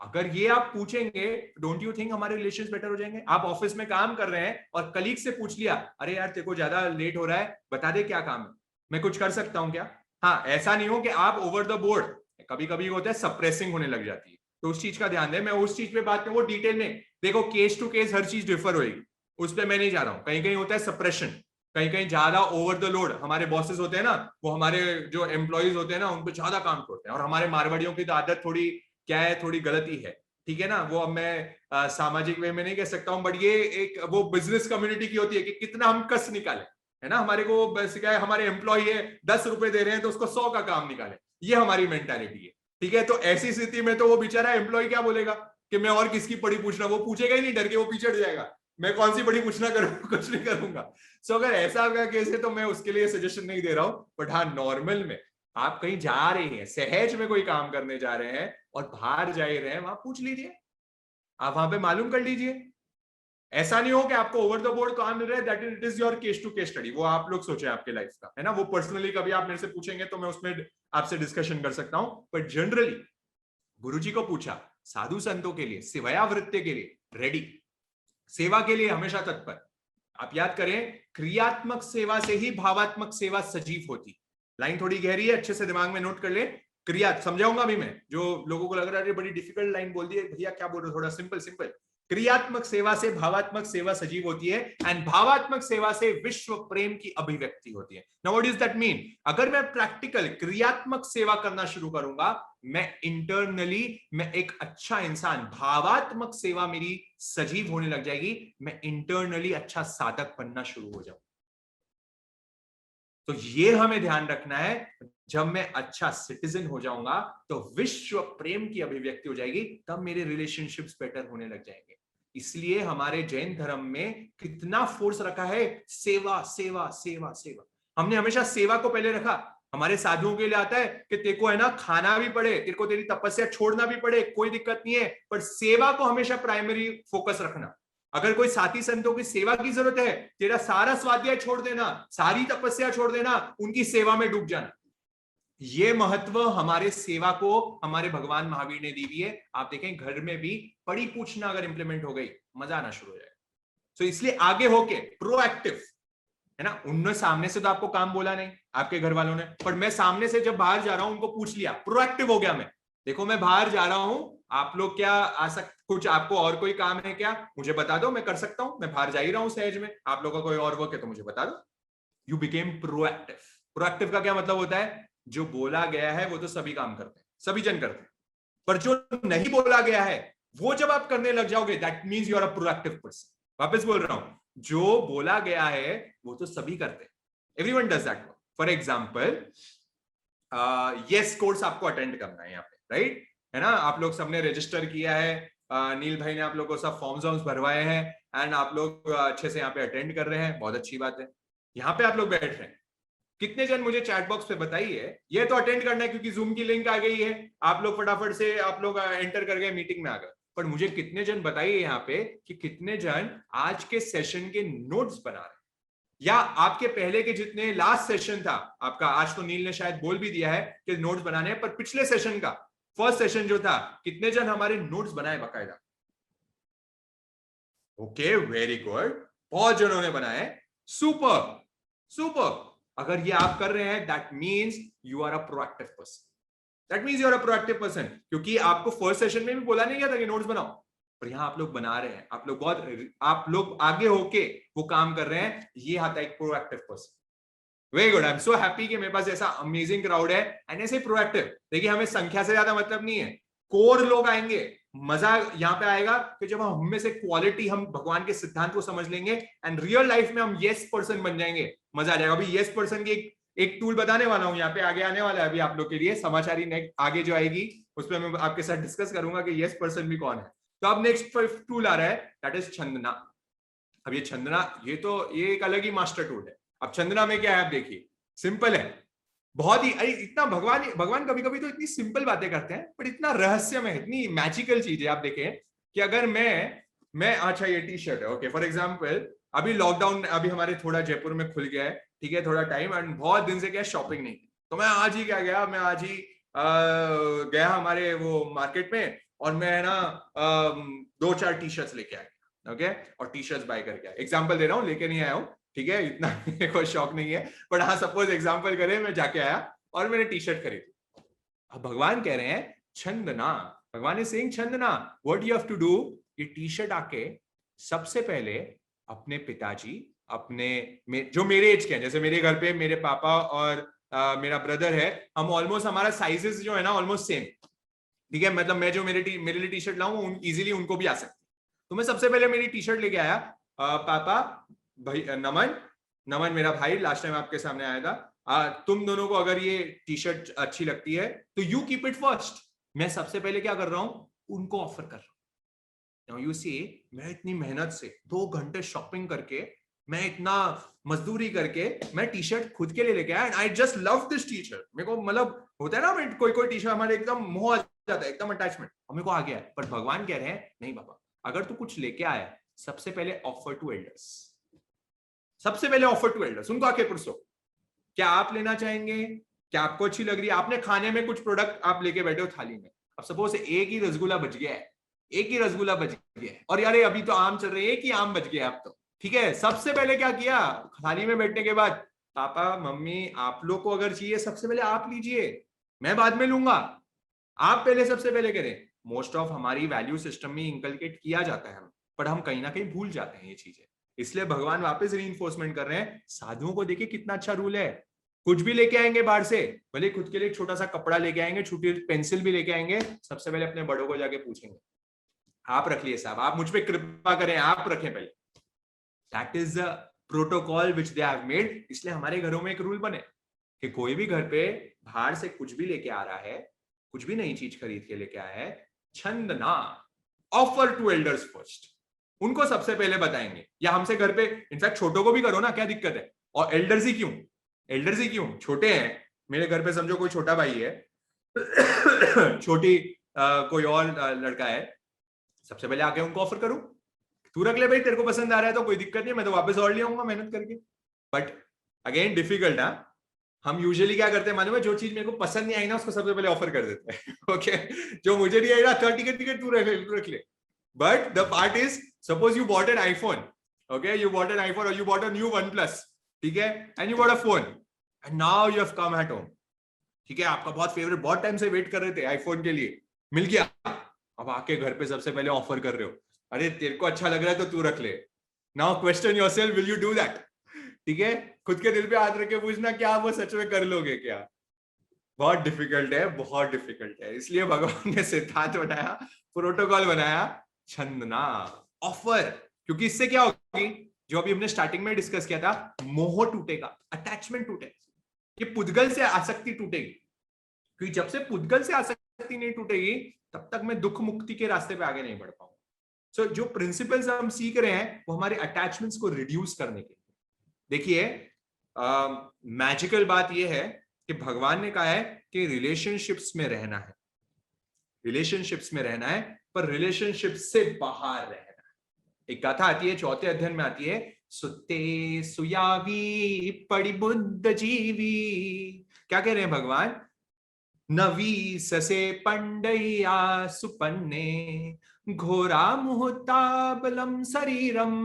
अगर ये आप पूछेंगे, डोंट यू थिंक हमारे रिलेशंस बेटर हो जाएंगे? आप ऑफिस में काम कर रहे हैं और कलीग से पूछ लिया, अरे यार तेरे को ज्यादा लेट हो रहा है, बता दे क्या काम है, मैं कुछ कर सकता हूं क्या? हाँ, ऐसा नहीं हो कि आप ओवर द बोर्ड, कभी कभी होता है सप्रेसिंग होने लग जाती है, तो उस चीज का ध्यान दें। मैं उस चीज पे बात करूं, वो डिटेल में देखो, केस टू केस हर चीज डिफर होगी, उस पर मैं नहीं जा रहा हूं। कहीं कहीं होता है सप्रेशन, कहीं कहीं ज्यादा ओवर द लोड, हमारे बॉसेस होते हैं ना, वो हमारे जो एम्प्लॉइज होते हैं ना, उन पर ज्यादा काम करते हैं। और हमारे मारवाड़ियों की तो आदत थोड़ी क्या है, थोड़ी गलती है, ठीक है ना, वो अब मैं सामाजिक वे में नहीं कह सकता हूं, बट ये एक वो बिजनेस कम्युनिटी की होती है कि कितना हम कस निकाले, है ना। हमारे को बस क्या है, हमारे एम्प्लॉय है 10 रुपए दे रहे हैं तो उसको 100 का काम निकाले, ये हमारी मेंटालिटी है, ठीक है। तो ऐसी स्थिति में तो वो बेचारा एम्प्लॉय क्या बोलेगा कि मैं और किसकी पड़ी पूछना, वो पूछेगा ही नहीं, डर के वो पीछे हट जाएगा, मैं कौन सी बड़ी पूछना करूंगा, कुछ नहीं करूंगा। सो अगर ऐसा का केस है तो मैं उसके लिए सजेशन नहीं दे रहा हूं, बट हाँ, नॉर्मल में आप कहीं जा रहे हैं, सहज में कोई काम करने जा रहे हैं और बाहर जा ही रहे हैं, वहां पूछ लीजिए, आप वहां पे मालूम कर लीजिए। ऐसा नहीं हो कि आपको ओवर द बोर्ड काम मिल रहा है, that it is your case to case study, वो आप लोग सोचे आपके लाइफ का, है ना। वो पर्सनली कभी आप मेरे से पूछेंगे तो मैं उसमें आपसे डिस्कशन कर सकता हूं, बट जनरली गुरुजी को पूछा, साधु संतों के लिए, सेवावृत्ति के लिए रेडी, सेवा के लिए हमेशा तत्पर। आप याद करें, क्रियात्मक सेवा से ही भावात्मक सेवा सजीव होती। लाइन थोड़ी गहरी है, अच्छे से दिमाग में नोट कर ले। क्रिया समझाऊंगा अभी मैं, जो लोगों को लग रहा है बड़ी डिफिकल्ट लाइन बोल दी है भैया, क्या बोल रहे हो, थोड़ा सिंपल सिंपल। क्रियात्मक सेवा से भावात्मक सेवा सजीव होती है, एंड भावात्मक सेवा से विश्व प्रेम की अभिव्यक्ति होती है। Now what does that mean? अगर मैं प्रैक्टिकल क्रियात्मक सेवा करना शुरू करूंगा, मैं इंटरनली मैं एक अच्छा इंसान, भावात्मक सेवा मेरी सजीव होने लग जाएगी, मैं इंटरनली अच्छा साधक बनना शुरू हो जाऊं। तो ये हमें ध्यान रखना है, जब मैं अच्छा सिटीजन हो जाऊंगा तो विश्व प्रेम की अभिव्यक्ति हो जाएगी, तब मेरे रिलेशनशिप्स बेटर होने लग जाएंगे। इसलिए हमारे जैन धर्म में कितना फोर्स रखा है, सेवा सेवा सेवा सेवा। हमने हमेशा सेवा को पहले रखा। हमारे साधुओं के लिए आता है कि तेरे को है ना खाना भी पड़े, तेरे को तेरी तपस्या छोड़ना भी पड़े, कोई दिक्कत नहीं है, पर सेवा को हमेशा प्राइमरी फोकस रखना। अगर कोई साथी संतों की सेवा की जरूरत है, तेरा सारा स्वाध्याय छोड़ देना, सारी तपस्या छोड़ देना, उनकी सेवा में डूब जाना। ये महत्व हमारे सेवा को हमारे भगवान महावीर ने दी हुई है। आप देखें, घर में भी पड़ी पूछना अगर इंप्लीमेंट हो गई, मजा आना शुरू हो जाएगा। तो इसलिए आगे होके प्रोएक्टिव, है ना। उन्होंने सामने से तो आपको काम बोला नहीं, आपके घर वालों ने, पर मैं सामने से जब बाहर जा रहा हूं उनको पूछ लिया, प्रोएक्टिव हो गया मैं। देखो मैं बाहर जा रहा हूं, आप लोग क्या आ कुछ आपको और कोई काम है क्या, मुझे बता दो, मैं कर सकता हूं, मैं बाहर जा ही रहा हूं सहज में, आप लोगों का कोई और वर्क है तो मुझे बता दो। You became proactive. प्रोएक्टिव का क्या मतलब होता है? जो बोला गया है वो तो सभी काम करते हैं, सभी जन करते हैं, पर जो नहीं बोला गया है वो जब आप करने लग जाओगे, that means you are a proactive person. वापस बोल रहा हूं, जो बोला गया है वो तो सभी करते हैं, everyone does that. For example, yes course आपको अटेंड करना है यहाँ पे, राइट, है ना। आप लोग सबने रजिस्टर किया है, नील भाई ने आप लोगों को सब फॉर्म्स भरवाए हैं, एंड आप लोग अच्छे से यहाँ पे अटेंड कर रहे हैं, बहुत अच्छी बात है। यहाँ पे आप लोग बैठ रहे हैं, कितने जन मुझे चैट बॉक्स पे बताइए, ये तो अटेंड करना है क्योंकि जूम की लिंक आ गई है, आप लोग फटाफट से आप लोग एंटर कर गए, मीटिंग में आ गए। पर मुझे कितने जन बताइए यहाँ पे कि कितने जन आज के सेशन के नोट्स बना रहे हैं, या आपके पहले के जितने लास्ट सेशन था आपका, आज तो नील ने शायद बोल भी दिया है कि नोट्स बनाने हैं, पर पिछले सेशन का फर्स्ट सेशन जो था, कितने जन हमारे नोट्स बनाए बकायदा? ओके, वेरी गुड, बहुत जनों ने बनाए, सुपर सुपर। अगर ये आप कर रहे हैं, that means you are a proactive person, that means you are a proactive person, क्योंकि आपको फर्स्ट सेशन में भी बोला नहीं गया था कि नोट्स बनाओ, पर यहां आप लोग बना रहे हैं, आप लोग बहुत, आप लोग आगे होके वो काम कर रहे हैं, ये आता है एक proactive person. Very good, I am so happy कि मेरे पास ऐसा अमेजिंग क्राउड है, एंड ऐसे प्रोएक्टिव। देखिए, हमें संख्या से ज्यादा मतलब नहीं है, कोर लोग आएंगे, मजा यहाँ पे आएगा कि जब हम में से क्वालिटी, हम भगवान के सिद्धांत को समझ लेंगे, एंड रियल लाइफ में हम यस पर्सन बन जाएंगे, मजा आ जाएगा। अभी यस पर्सन की एक टूल बताने वाला हूं, यहाँ पे आगे आने वाला है अभी आप लोग के लिए, समाचारी नेक्स्ट आगे जो आएगी उसमें मैं आपके साथ डिस्कस करूंगा कि यस पर्सन भी कौन है। तो अब नेक्स्ट टूल आ रहा है, दैट इज छंदना। अब ये छंदना, ये एक अलग ही मास्टर टूल है। अब छंदना में क्या है, आप देखिए, सिंपल है, बहुत ही, अरे इतना भगवान कभी कभी तो इतनी सिंपल बातें करते हैं, पर इतना रहस्यमय, इतनी मैजिकल चीज है। आप देखें कि अगर मैं अच्छा, ये टी शर्ट है, ओके, फॉर एग्जाम्पल, अभी लॉकडाउन अभी हमारे थोड़ा जयपुर में खुल गया है, ठीक है, थोड़ा टाइम, एंड बहुत दिन से क्या शॉपिंग नहीं, तो मैं आज ही क्या गया, मैं आज ही गया हमारे वो मार्केट में, और मैं ना 2-4 टी शर्ट्स लेके आया, ओके, और टी शर्ट्स बाय करके आया। एग्जाम्पल दे रहा हूँ, लेके नहीं आया हूँ, ठीक है, इतना कोई शौक नहीं है, बट हाँ, सपोज एग्जांपल करें, मैं जाके आया और मैंने टी शर्ट खरीदी। अब भगवान कह रहे हैं छंदना, भगवान इज सेइंग छंदना, what you have to do, ये टी शर्ट आके सबसे पहले अपने पिताजी, जो मेरे एज के हैं, जैसे मेरे घर पे मेरे पापा और मेरा ब्रदर है, हम ऑलमोस्ट, हमारा साइजेस जो है ना ऑलमोस्ट सेम, ठीक है, मतलब मैं जो मेरे लिए टी शर्ट लाऊं इजीली उनको भी आ सकती। तो मैं सबसे पहले मेरी टी शर्ट लेके आया, पापा, भाई नमन मेरा भाई लास्ट टाइम आपके सामने आया था, तुम दोनों को अगर ये टी शर्ट अच्छी लगती है तो यू कीप इट फर्स्ट। मैं सबसे पहले क्या कर रहा हूं, उनको ऑफर कर रहा हूं। यू सी, मैं इतनी मेहनत से 2 घंटे शॉपिंग करके, मैं इतना मजदूरी करके मैं टी शर्ट खुद के लिए लेके आया, and I just love this T shirt. मेरे को मतलब होता है ना, कोई टी शर्ट हमारे एकदम मोह आ जाता है, एकदम अटैचमेंट, और मेरे को आ गया है। पर भगवान कह रहे हैं नहीं बाबा, अगर तू कुछ लेके आया, सबसे पहले ऑफर टू एल्डर्स, सबसे पहले ऑफर टू एल्डर्स, उनको आके पूछो क्या आप लेना चाहेंगे, क्या आपको अच्छी लग रही है। आपने खाने में कुछ प्रोडक्ट आप लेके बैठे हो थाली में, अब सपोज एक ही रसगुल्ला बच गया है, एक ही रसगुल्ला बच गया है, और यार अभी तो आम चल रही है कि आम बच गया आप तो, ठीक है, सबसे पहले क्या किया, थाली में बैठने के बाद, पापा मम्मी आप लोग को अगर चाहिए सबसे पहले आप लीजिए, मैं बाद में लूंगा, आप पहले सबसे पहले करें। मोस्ट ऑफ हमारी वैल्यू सिस्टम में इंकलकेट किया जाता है, पर हम कहीं ना कहीं भूल जाते हैं ये चीजें। इसलिए भगवान वापस रीइंफोर्समेंट कर रहे हैं, साधुओं को देखिए कितना अच्छा रूल है, कुछ भी लेके आएंगे बाहर से, भले खुद के लिए एक छोटा सा कपड़ा लेके आएंगे, छोटी पेंसिल भी लेके आएंगे, सबसे पहले अपने बड़ों को जाके पूछेंगे आप रख लिए साहब, आप मुझ पे कृपा करें, आप रखें पहले। That is the protocol which they have made. इसलिए हमारे घरों में एक रूल बने कि कोई भी घर पे बाहर से कुछ भी लेके आ रहा है, कुछ भी नई चीज खरीद के लेके आया है, छंदना, ऑफर टू एल्डर्स फर्स्ट, उनको सबसे पहले बताएंगे। या हमसे घर पे इनफैक्ट छोटों को भी करो ना, क्या दिक्कत है, और एल्डर्स ही क्यों, एल्डर्स ही क्यों, छोटे हैं, मेरे घर पे समझो कोई छोटा भाई है छोटी कोई और लड़का है, सबसे पहले आके उनको ऑफर करूं, तू रख ले भाई, तेरे को पसंद आ रहा है तो कोई दिक्कत नहीं, मैं तो वापस और ले आऊंगा मेहनत करके। बट अगेन डिफिकल्ट है, हम यूजुअली क्या करते हैं मालूम है, जो चीज मेरे को पसंद नहीं आई ना उसको सबसे पहले ऑफर कर देते हैं ओके जो मुझे नहीं आई ना, टिकट तू रख ले। But the part is, suppose you bought an iPhone, okay, you bought an iPhone और you bought a new OnePlus, ठीक है, and you bought a phone, and now you have come at home, ठीक है, आपका बहुत favourite, बहुत time से wait कर रहे थे आईफोन के लिए, मिल गया, अब आके घर पे सबसे पहले ऑफर कर रहे हो, अरे तेरे को अच्छा लग रहा है तो तू रख ले। Now question yourself, will you do that, ठीक है, खुद के दिल पे हाथ रख के पूछना क्या वो सच में कर लोगे क्या। बहुत डिफिकल्ट है, बहुत डिफिकल्ट है। इसलिए भगवान ने सिद्धांत बनाया, प्रोटोकॉल बनाया, छंदना, ऑफर, क्योंकि इससे क्या होगी, जो अभी हमने स्टार्टिंग में डिस्कस किया था, मोह टूटेगा, अटैचमेंट टूटेगा, ये पुद्गल से आसक्ति टूटेगी, क्योंकि जब से पुद्गल से आसक्ति नहीं टूटेगी तब तक मैं दुख मुक्ति के रास्ते पे आगे नहीं बढ़ पाऊंगा। सो जो प्रिंसिपल्स हम सीख रहे हैं वो हमारे अटैचमेंट्स को रिड्यूस करने के लिए। देखिए मैजिकल बात यह है कि भगवान ने कहा है कि रिलेशनशिप्स में रहना है, रिलेशनशिप्स में रहना है, पर रिलेशनशिप से बाहर रहना है। एक गाथा आती है 4थे अध्याय में आती है, सुते सुयावी पड़ी बुद्ध जीवी। क्या कह रहे हैं भगवान, नवी ससे पंडैया सुपन्ने घोरा मुहूर्ता बलम शरीरम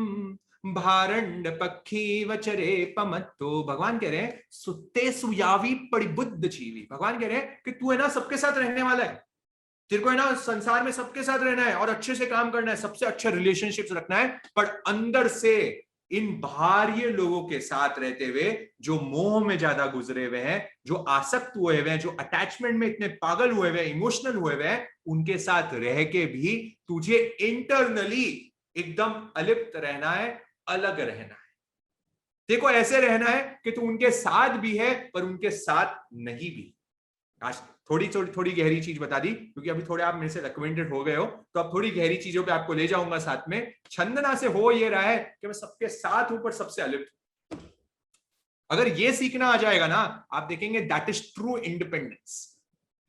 भारंड पक्षी वचरे पमत्तो। भगवान कह रहे हैं सुते सुयावी पड़ी बुद्ध जीवी, भगवान कह रहे हैं कि तू है ना सबके साथ रहने वाला है, तेरे को है ना संसार में सबके साथ रहना है और अच्छे से काम करना है, सबसे अच्छे रिलेशनशिप्स रखना है, पर अंदर से इन बाहरी लोगों के साथ रहते हुए जो मोह में ज्यादा गुजरे हुए हैं, जो आसक्त हुए हुए हैं, जो अटैचमेंट में इतने पागल हुए हुए हैं, इमोशनल हुए हुए हैं, उनके साथ रह के भी तुझे इंटरनली एकदम अलिप्त रहना है, अलग रहना है। देखो ऐसे रहना है कि तू उनके साथ भी है पर उनके साथ नहीं भी। आज थोड़ी गहरी चीज बता दी, क्योंकि अभी थोड़े आप मेरे से रिकमेंडेड हो गए हो, तो अब थोड़ी गहरी चीजों पे आपको ले जाऊंगा साथ में। छंदना से हो ये रहा है कि मैं सबके साथ हूं पर सबसे अलिप्त। अगर ये सीखना आ जाएगा ना, आप देखेंगे दैट इज ट्रू इंडिपेंडेंस।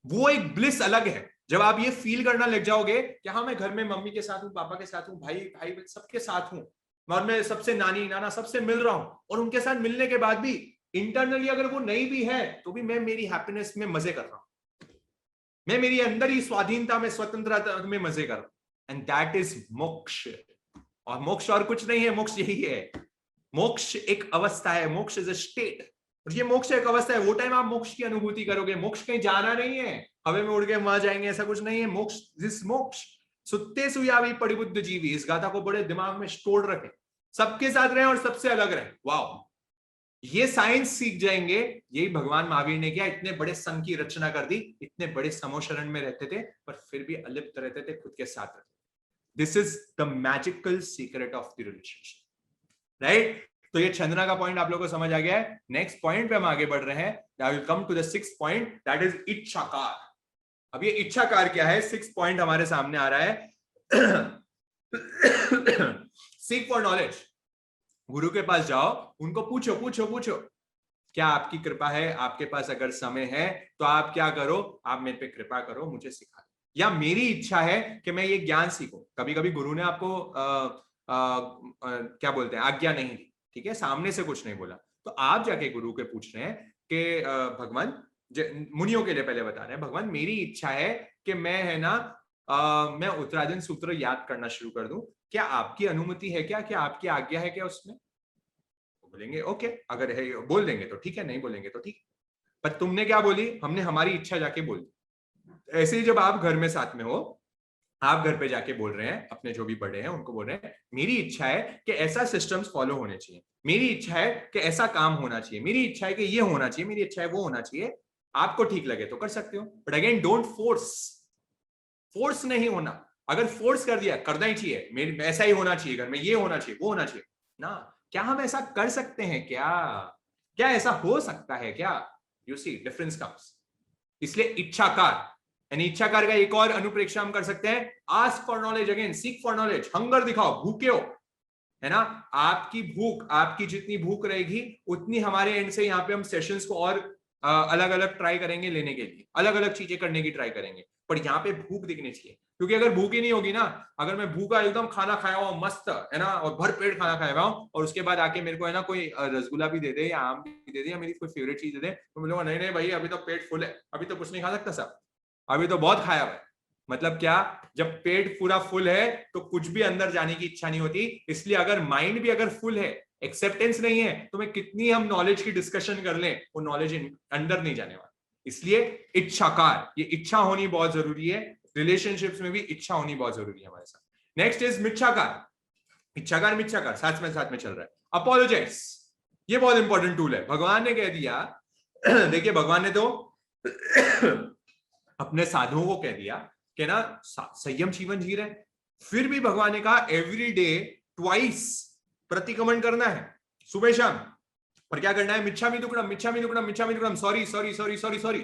वो एक ब्लिस अलग है जब आप ये फील करना लग जाओगे कि हाँ मैं घर में मम्मी के साथ हूँ, पापा के साथ हूँ, भाई भाई सबके साथ हूँ, और मैं सबसे नानी नाना सबसे मिल रहा हूं, और उनके साथ मिलने के बाद भी इंटरनली अगर वो नहीं भी है तो भी मैं मेरी हैप्पीनेस में मजे कर रहा हूं, मैं मेरी अंदर ही स्वाधीनता में, स्वतंत्रता में मजे कर रहा हूं, एंड दैट इज मोक्ष। और मोक्ष और कुछ नहीं है, मोक्ष यही है। मोक्ष एक अवस्था है, मोक्ष इज अ स्टेट और ये मोक्ष एक अवस्था है, वो टाइम आप मोक्ष की अनुभूति करोगे। मोक्ष कहीं जाना नहीं है, हवे में उड़ के वहां जाएंगे, ऐसा कुछ नहीं है। मोक्ष, दिस मोक्ष सुत्ते सुयावी परिबुद्ध जीवी, इस गाथा को बड़े दिमाग में स्टोर रखें, सबके साथ रहे और सबसे अलग रहे। वाह, ये साइंस सीख जाएंगे। यही भगवान महावीर ने किया, इतने बड़े संघ की रचना कर दी, इतने बड़े समोशरण में रहते थे पर फिर भी अलिप्त रहते थे, खुद के साथ रहते थे। This is the magical secret of the relationship, right? तो ये चंद्रमा का पॉइंट आप लोगों को समझ आ गया है। नेक्स्ट पॉइंट पे हम आगे बढ़ रहे हैं। I will come to the 6th point, that is इच्छाकार। अब ये इच्छाकार क्या है? 6th पॉइंट हमारे सामने आ रहा है। Seek for knowledge. गुरु के पास जाओ, उनको पूछो पूछो पूछो, क्या आपकी कृपा है? आपके पास अगर समय है तो आप क्या करो, आप मेरे पे कृपा करो, मुझे सिखा दो, या मेरी इच्छा है कि मैं ये ज्ञान सीखूं। कभी कभी गुरु ने आपको क्या बोलते हैं, आज्ञा नहीं दी, ठीक है, सामने से कुछ नहीं बोला, तो आप जाके गुरु के पूछ रहे हैं कि भगवान, मुनियों के लिए पहले बता रहे हैं, भगवान मेरी इच्छा है कि मैं, है ना, मैं उत्तराधीन सूत्र याद करना शुरू कर दूं, क्या आपकी अनुमति है क्या? क्या आपकी आज्ञा है क्या उसमें? बोलेंगे ओके, अगर है बोल देंगे तो ठीक है, नहीं बोलेंगे तो ठीक। पर तुमने क्या बोली? हमने हमारी इच्छा जाके बोल दी। ऐसे ही जब आप घर में साथ में हो, आप घर पे जाके बोल रहे हैं, अपने जो भी बड़े हैं उनको बोल रहे हैं, मेरी इच्छा है कि ऐसा सिस्टम्स फॉलो होने चाहिए, मेरी इच्छा है कि ऐसा काम होना चाहिए, मेरी इच्छा है कि ये होना चाहिए, मेरी इच्छा है वो होना चाहिए। आपको ठीक लगे तो कर सकते हो, but again don't force. Force नहीं होना। अगर फोर्स कर दिया, करना ही चाहिए, मेरे ऐसा ही होना चाहिए, घर में ये होना चाहिए, वो होना चाहिए ना, क्या हम ऐसा कर सकते हैं क्या? क्या ऐसा हो सकता है क्या? You see difference comes. इसलिए इच्छाकार, यानी इच्छाकार का एक और अनुप्रेक्षा हम कर सकते हैं, ask for knowledge, again seek for knowledge, hunger दिखाओ, भूखे हो, है ना। आपकी भूख, आपकी जितनी भूख रहेगी उतनी हमारे एंड से यहाँ पे हम सेशंस को और अलग अलग ट्राई करेंगे लेने के लिए, अलग अलग चीजें करने की ट्राई करेंगे, पर यहाँ पे भूख दिखनी चाहिए। क्योंकि अगर भूख ही नहीं होगी ना, अगर मैं भूखा एकदम खाना खाया हुआ मस्त, है ना, और भर पेट खाना खाया हुआ हूँ, और उसके बाद आके मेरे को, है ना, कोई रसगुल्ला भी दे दे या आम भी दे दे या मेरी कोई फेवरेट चीज दे दे, तो बोलूंगा नहीं नहीं भाई, अभी तो पेट फुल है, अभी तो कुछ नहीं खा सकता साहब, अभी तो बहुत खाया हुआ है। मतलब क्या? जब पेट पूरा फुल है तो कुछ भी अंदर जाने की इच्छा नहीं होती। इसलिए अगर माइंड भी अगर फुल है, एक्सेप्टेंस नहीं है, तो मैं कितनी हम नॉलेज की डिस्कशन कर लें, वो नॉलेज अंदर नहीं जाने वाला। इसलिए इच्छाकार, ये इच्छा होनी बहुत जरूरी है। रिलेशनशिप्स में भी इच्छा होनी बहुत जरूरी है हमारे साथ। Next is मिच्छाकार। इच्छाकार मिच्छाकार साथ में चल रहा है। अपोलोजाइज, ये बहुत इंपॉर्टेंट टूल है। भगवान ने कह दिया देखिए, भगवान ने तो अपने साधुओं को कह दिया कि ना संयम जीवन जी रहे, फिर भी भगवान ने कहा एवरी डे ट्वाइस प्रतिक्रमण करना है, सुबह शाम। और क्या करना है? मिच्छामि दुक्कडम, मिच्छामि दुक्कडम, मिच्छामि दुक्कडम, sorry sorry sorry sorry sorry,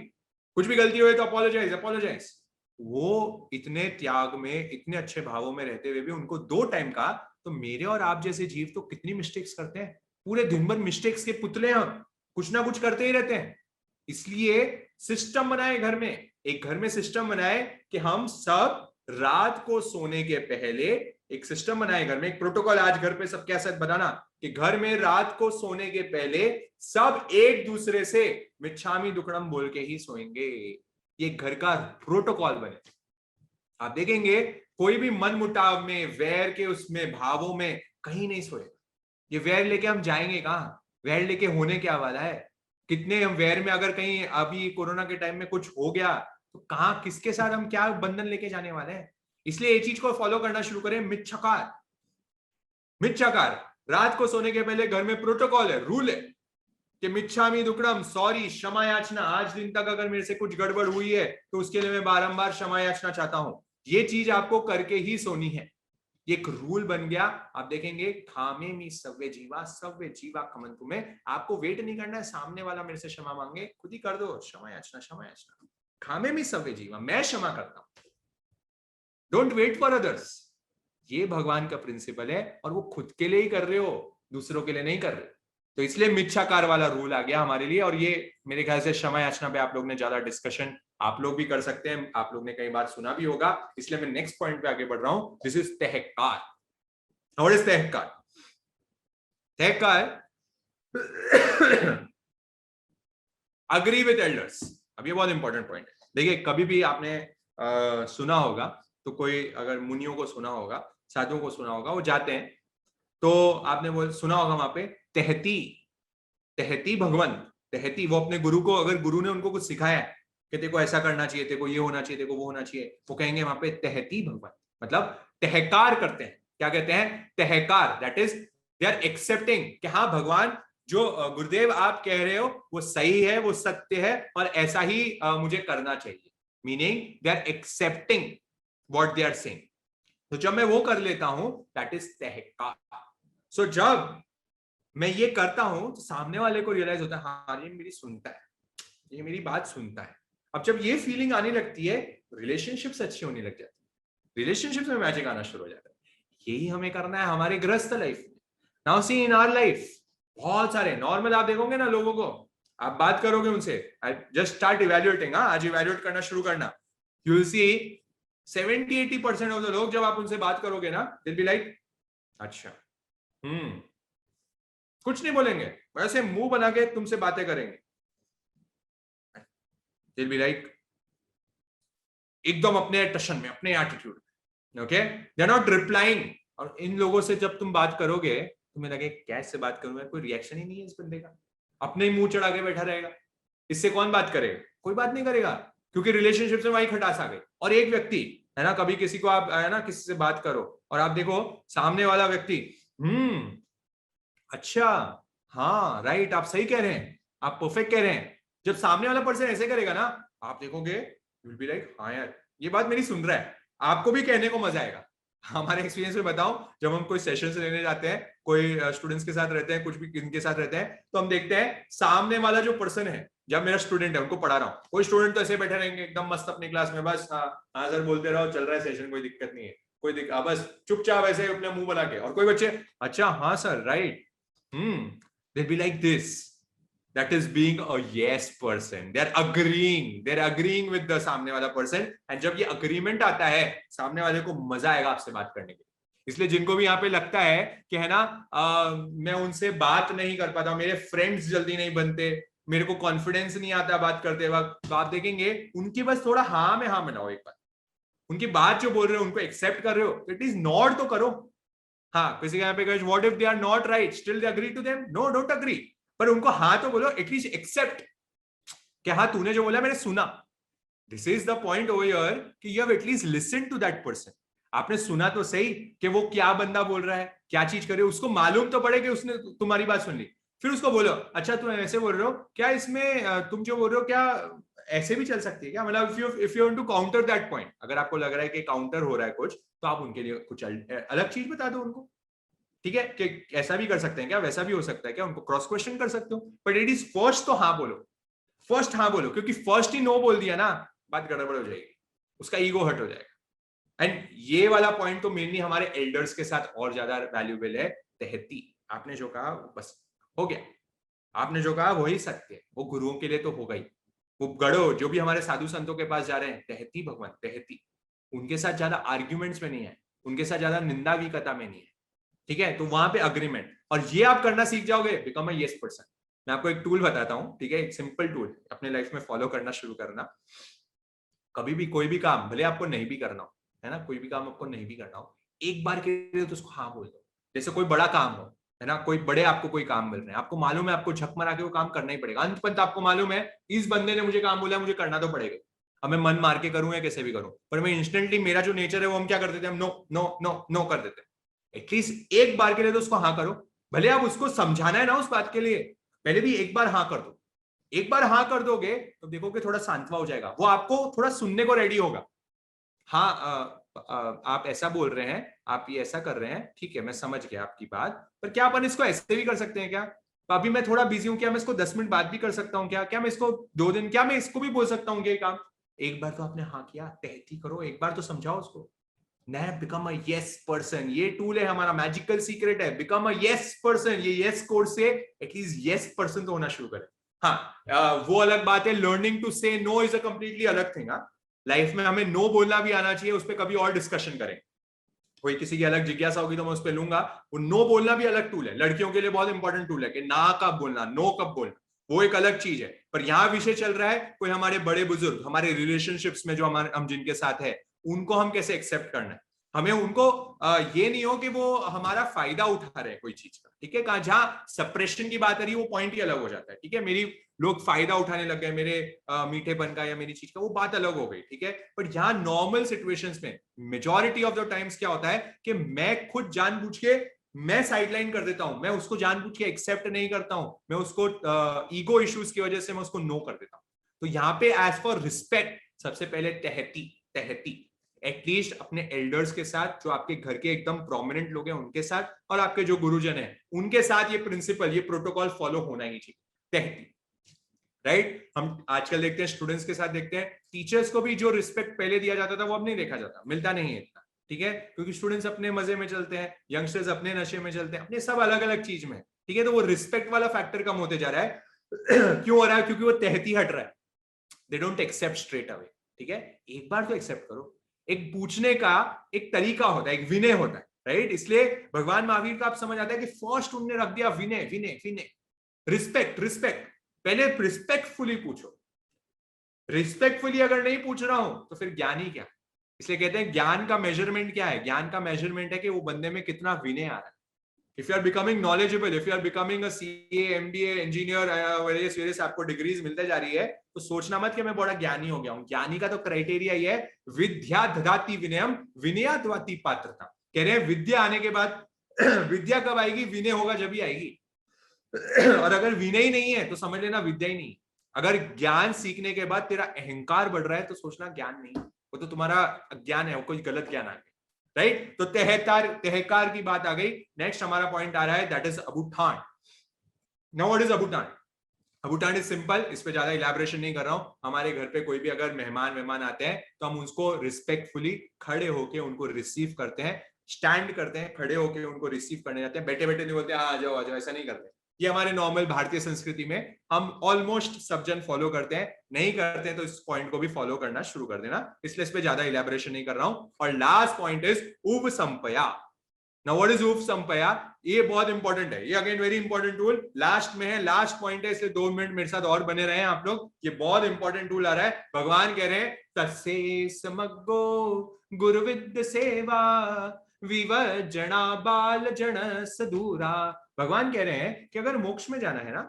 कुछ भी गलती हुई तो अपोलोजाइज अपोलोजाइज। वो इतने त्याग में, इतने अच्छे भावों में रहते हुए भी उनको 2 टाइम का, तो मेरे और आप जैसे जीव तो कितनी मिस्टेक्स करते हैं, पूरे दिन भर मिस्टेक्स के पुतले हम, कुछ ना कुछ करते ही रहते हैं। इसलिए सिस्टम बनाए घर में, एक घर में सिस्टम बनाए कि हम सब रात को सोने के पहले एक सिस्टम बनाए घर में, एक प्रोटोकॉल आज घर पे सबके साथ बनाना कि घर में रात को सोने के पहले सब एक दूसरे से मिच्छामि दुक्कडम बोल के ही सोएंगे। ये घर का प्रोटोकॉल बने। आप देखेंगे कोई भी मन मुटाव में, वैर के उसमें भावों में कहीं नहीं सोएगा। ये वैर लेके हम जाएंगे कहां? वैर लेके होने क्या वाला है? कितने हम वैर में, अगर कहीं अभी कोरोना के टाइम में कुछ हो गया तो कहां, किसके साथ हम क्या बंधन लेके जाने वाले हैं? इसलिए ये चीज को फॉलो करना शुरू करें। मिच्छाकार, मिच्छाकार, रात को सोने के पहले घर में प्रोटोकॉल है, रूल है कि मिच्छामि दुक्कडम, सॉरी, क्षमा याचना, आज दिन तक अगर मेरे से कुछ गड़बड़ हुई है तो उसके लिए मैं बारंबार क्षमा याचना चाहता हूं। ये चीज आपको करके ही सोनी है। एक रूल बन गया। आप देखेंगे खामे मी सव्य जीवा खमंतु में, आपको वेट नहीं करना है सामने वाला मेरे से क्षमा मांगे, खुद ही कर दो क्षमा याचना, क्षमा याचना। खामे मी सव्य जीवा, मैं क्षमा करता हूं, डोंट वेट फॉर अदर्स। ये भगवान का प्रिंसिपल है, और वो खुद के लिए ही कर रहे हो, दूसरों के लिए नहीं कर रहे। तो इसलिए मिच्छाकार वाला रूल आ गया हमारे लिए। और ये मेरे ख्याल से क्षमा याचना पे आप लोग ने ज्यादा डिस्कशन आप लोग भी कर सकते हैं, आप लोग ने कई बार सुना भी होगा। इसलिए मैं नेक्स्ट पॉइंट पे आगे बढ़ रहा हूं। दिस इज तहकार। व्हाट इज तहकार? तहकार, अग्री विद एल्डर्स। अब ये बहुत इंपॉर्टेंट पॉइंट है। देखिए, कभी भी आपने सुना होगा, तो कोई अगर मुनियों को सुना होगा, साधुओं को सुना होगा, वो जाते हैं तो आपने वो सुना होगा वहां पे, तहती, तहती भगवंत, तहती, वो अपने गुरु को, अगर गुरु ने उनको कुछ सिखाया है कि तेरे को ऐसा करना चाहिए, तेरे को ये होना चाहिए, तेरे को वो होना चाहिए, वो कहेंगे वहां पे तहती भगवान, मतलब तहकार करते हैं। क्या कहते हैं? तहकार। That is they are accepting कि हाँ भगवान, जो गुरुदेव आप कह रहे हो वो सही है, वो सत्य है, और ऐसा ही मुझे करना चाहिए। Meaning they are accepting what they are saying. तो जब मैं वो कर लेता हूं, दैट इज तहकार। सो जब मैं ये करता हूं तो सामने वाले को रियलाइज होता है, हाँ ये मेरी सुनता है, ये मेरी बात सुनता है। अब जब ये फीलिंग आने लगती है, रिलेशनशिप्स अच्छी होने लग जाती है, रिलेशनशिप्स में मैजिक आना शुरू हो जाता है। यही हमें करना है हमारे गृहस्थ लाइफ में। Now see in our life, बहुत सारे नॉर्मल आप देखोगे ना लोगों को, आप बात करोगे उनसे, जस्ट स्टार्ट इवैल्यूएटिंग, आज इवैल्यूएट करना शुरू करना, you will see 70-80% of the लोग, जब आप उनसे बात करोगे ना, दिल बी लाइक अच्छा, कुछ नहीं बोलेंगे, वैसे मुंह बना के तुमसे बातें करेंगे। दिल बी लाइक एकदम अपने टशन में, अपने एटीट्यूड में, okay, they are not replying. और इन लोगों से जब तुम बात करोगे, तुम्हें लगे कैसे बात करूं मैं, कोई रिएक्शन ही नहीं है इस बंदे का, अपने ही मुंह चढ़ा के बैठा रहेगा। इससे कौन बात करेगा? कोई बात नहीं करेगा, क्योंकि रिलेशनशिप से वही खटास आ गई। और एक व्यक्ति है ना, कभी किसी को आप है ना किसी से बात करो और आप देखो सामने वाला व्यक्ति अच्छा, हाँ राइट, आप सही कह रहे हैं, आप परफेक्ट कह रहे हैं। जब सामने वाला पर्सन ऐसे करेगा ना, आप देखोगे यू विल बी लाइक हाँ यार ये बात मेरी सुन रहा है, आपको भी कहने को मजा आएगा। हमारे एक्सपीरियंस में बताऊं, जब हम कोई सेशन लेने जाते हैं, कोई स्टूडेंट्स के साथ रहते हैं, कुछ भी इनके साथ रहते हैं, तो हम देखते हैं सामने वाला जो पर्सन है, जब मेरा स्टूडेंट है उनको पढ़ा रहा हूँ, कोई स्टूडेंट तो ऐसे बैठे रहेंगे एकदम मस्त अपनी क्लास में, बस हाँ सर बोलते रहो, चल रहा है सेशन, कोई दिक्कत नहीं है, कोई दिक्कत, बस चुपचाप ऐसे अपना मुंह बना के। और कोई बच्चे अच्छा हाँ sir right, they'll be like this. That is being a yes person. They're agreeing with the सामने वाला person. And जब ये agreement आता है, सामने वाले को मजा आएगा आपसे बात करने के लिए। इसलिए जिनको भी यहाँ पे लगता है कि है ना मैं उनसे बात नहीं कर पाता, मेरे फ्रेंड्स जल्दी नहीं बनते, मेरे को कॉन्फिडेंस नहीं आता बात करते वक्त, तो आप देखेंगे उनकी बस थोड़ा हाँ में हाँ मिलाओ एक बार, उनकी बात जो बोल रहे हो उनको एक्सेप्ट कर रहे हो, तो एटलीस्ट नॉट तो करो। हाँ, किसी यहाँ पे what if they are not right, still they agree to them? No, don't agree, पर उनको हाँ तो बोलो, एटलीस्ट एक्सेप्ट कि हाँ तूने जो बोला मैंने सुना। This is the point over here कि you have at least listen to that person. आपने सुना तो सही कि वो क्या बंदा बोल रहा है, क्या चीज करे, उसको मालूम तो पड़े कि उसने तुम्हारी बात सुन ली। फिर उसको बोलो अच्छा तुम ऐसे बोल रहे हो, क्या इसमें तुम जो बोल रहे हो क्या ऐसे भी चल सकती है क्या, मतलब if you want to counter that point, अगर आपको लग रहा है कि काउंटर हो रहा है कुछ, तो आप उनके लिए कुछ अलग चीज बता दो उनको। ठीक है कि ऐसा भी कर सकते हैं क्या, वैसा भी हो सकता है क्या, उनको क्रॉस क्वेश्चन कर सकते हो, बट इट इज फर्स्ट तो हाँ बोलो, फर्स्ट हाँ बोलो, क्योंकि फर्स्ट ही नो बोल दिया ना, बात गड़बड़ हो जाएगी, उसका ईगो हट हो जाएगा। एंड ये वाला पॉइंट तो मेनली हमारे एल्डर्स के साथ और ज्यादा वैल्यूएबल है। तहती, आपने जो कहा बस हो गया, आपने जो कहा वही सत्य है, वो गुरुओं के लिए तो होगा ही। वो गढ़ो जो भी हमारे साधु संतों के पास जा रहे हैं, तहती भगवान तहती, उनके साथ ज्यादा आर्ग्यूमेंट्स में नहीं है, उनके साथ ज्यादा निंदा विकता में नहीं है। ठीक है, तो वहां पे अग्रीमेंट, और ये आप करना सीख जाओगे, बिकम अ यस पर्सन। मैं आपको एक टूल बताता हूँ, ठीक है, एक सिंपल टूल, अपने लाइफ में फॉलो करना शुरू करना। कभी भी कोई भी काम भले आपको नहीं भी करना हो, है ना, कोई भी काम आपको नहीं भी करना हो, एक बार के लिए तो उसको हाँ बोल दो। जैसे कोई बड़ा काम हो, है ना, कोई बड़े आपको कोई काम मिल रहे हैं, आपको मालूम है आपको झक मारा के वो काम करना ही पड़ेगा, अंत पंत आपको मालूम है इस बंदे ने मुझे काम बोला, मुझे करना तो पड़ेगा, अब मैं मन मार के करूं या कैसे भी करूं, पर मैं इंस्टेंटली, मेरा जो नेचर है वो हम क्या कर देते हैं, हम नो नो नो नो कर देते हैं। एटलीस्ट एक बार के लिए तो उसको हाँ करो, भले आप उसको समझाना है ना उस बात के लिए, पहले भी एक बार हाँ कर दो। एक बार हाँ कर दोगे तो देखोगे थोड़ा सांत्वना हो जाएगा, वो आपको थोड़ा सुनने को रेडी होगा। हाँ आप ऐसा बोल रहे हैं, आप ये ऐसा कर रहे हैं, ठीक है मैं समझ गया आपकी बात, पर क्या अपन इसको ऐसे भी कर सकते हैं क्या, तो अभी मैं थोड़ा बिजी हूं, क्या मैं इसको 10 मिनट बाद भी कर सकता हूँ क्या, क्या मैं इसको 2 दिन, क्या मैं इसको भी बोल सकता हूँ ये काम। एक बार तो आपने हाँ किया, तहती करो, एक बार तो समझाओ उसको। बिकम अ यस पर्सन, ये टूल है हमारा, मैजिकल सीक्रेट है, बिकम अ यस पर्सन। ये यस कोर्स से एटलीस्ट यस पर्सन तो होना शुरू करें। हाँ वो अलग बात है, लर्निंग टू से नो इज अ कंप्लीटली अलग थिंग। लाइफ में हमें नो बोलना भी आना चाहिए, उस पर कभी और डिस्कशन करें, कोई किसी की अलग जिज्ञासा होगी तो मैं उस पर लूंगा। वो नो बोलना भी अलग टूल है, लड़कियों के लिए बहुत इंपॉर्टेंट टूल है कि ना कब बोलना, नो कब बोलना, वो एक अलग चीज है। पर यहाँ विषय चल रहा है कोई हमारे बड़े बुजुर्ग, हमारे रिलेशनशिप्स में जो हम जिनके साथ है, उनको हम कैसे एक्सेप्ट करना है। हमें उनको ये नहीं हो कि वो हमारा फायदा उठा रहे हैं कोई चीज का, ठीक है। कहा जहां सप्रेशन की बात आ रही है वो पॉइंट ही अलग हो जाता है, ठीक है। मेरी लोग फायदा उठाने लग गए मेरे मीठेपन का या मेरी चीज का, वो बात अलग हो गई, ठीक है। बट यहाँ नॉर्मल सिचुएशंस में मेजॉरिटी ऑफ द टाइम्स क्या होता है कि मैं खुद जानबूझ के मैं साइडलाइन कर देता हूं, मैं उसको जानबूझ के एक्सेप्ट नहीं करता हूं, मैं उसको ईगो इश्यूज की वजह से मैं उसको नो कर देता हूं। तो यहाँ पे एज फॉर रिस्पेक्ट सबसे पहले तहती तहती एटलीस्ट अपने एल्डर्स के साथ, जो आपके घर के एकदम प्रोमिनेंट लोग हैं उनके साथ, और आपके जो गुरुजन हैं उनके साथ ये प्रिंसिपल, ये प्रोटोकॉल फॉलो होना ही चाहिए, तहती, राइट। हम आजकल देखते हैं स्टूडेंट्स के साथ देखते हैं, टीचर्स को भी जो रिस्पेक्ट पहले दिया जाता था वो अब नहीं देखा जाता, मिलता नहीं है इतना, ठीक है। क्योंकि स्टूडेंट्स अपने मजे में चलते हैं, यंगस्टर्स अपने नशे में चलते हैं, अपने सब अलग अलग चीज में, ठीक है। तो वो रिस्पेक्ट वाला फैक्टर कम होते जा रहा है क्यों हो रहा है? क्योंकि वो तहती हट रहा है, they don't accept straight away, ठीक है। एक बार तो एक्सेप्ट करो, एक पूछने का एक तरीका होता है, एक विनय होता है, राइट। इसलिए भगवान महावीर का आप समझ आता है कि फर्स्ट उन्होंने रख दिया विनय विनय विनय, रिस्पेक्ट रिस्पेक्ट। पहले रिस्पेक्टफुली पूछो, रिस्पेक्टफुली अगर नहीं पूछ रहा हूं तो फिर ज्ञान ही क्या। इसलिए कहते हैं ज्ञान का मेजरमेंट क्या है? ज्ञान का मेजरमेंट है कि वो बंदे में कितना विनय आ रहा है। If you are becoming knowledgeable, if you are becoming a CA, MBA, engineer, various various आपको डिग्रीज मिलते जा रही है, तो सोचना मत कि मैं बड़ा ज्ञानी हो गया हूं। ज्ञानी का तो क्राइटेरिया ये है, विद्या ददाति विनयम विनया ददाति पात्रता। कह रहे हैं विद्या आने के बाद विद्या कब आएगी? विनय होगा जब ही आएगी। और अगर विनय ही नहीं है तो समझ लेना विद्या ही नहीं। अगर ज्ञान सीखने के बाद तेरा अहंकार बढ़ रहा है तो सोचना ज्ञान नहीं, वो तो तुम्हारा अज्ञान है, वो कोई गलत ज्ञान आ गया, राइट। तो तहकार की बात आ गई। नेक्स्ट हमारा पॉइंट आ रहा है, दैट इज अबूठान। नाउ व्हाट इज अबूठान? अबूठान इज सिंपल, इस पे ज्यादा इलेबोरेशन नहीं कर रहा हूं। हमारे घर पे कोई भी अगर मेहमान आते हैं तो हम उसको रिस्पेक्टफुली खड़े होके उनको रिसीव करते हैं, स्टैंड करते हैं, खड़े होके उनको रिसीव करने जाते हैं। बैठे बैठे नहीं बोलते आ जाओ, ऐसा नहीं करते। ये हमारे नॉर्मल भारतीय संस्कृति में हम ऑलमोस्ट सब जन फॉलो करते हैं। नहीं करते हैं तो इस पॉइंट को भी फॉलो करना शुरू कर देना, इसलिए इस पे ज्यादा इलेबोरेशन नहीं कर रहा हूं। और लास्ट पॉइंट इज उपसंपया। नाउ व्हाट इज उपसंपया? ये बहुत इंपॉर्टेंट है, ये again very important tool last में है, लास्ट पॉइंट है, इसलिए 2 मिनट मेरे साथ और बने रहे आप लोग। ये बहुत इंपॉर्टेंट टूल आ रहा है। भगवान कह रहे हैं तस्से समग्गो गुरुविद सेवा विवजना बाल जन सदूरा। भगवान कह रहे हैं कि अगर मोक्ष में जाना है ना,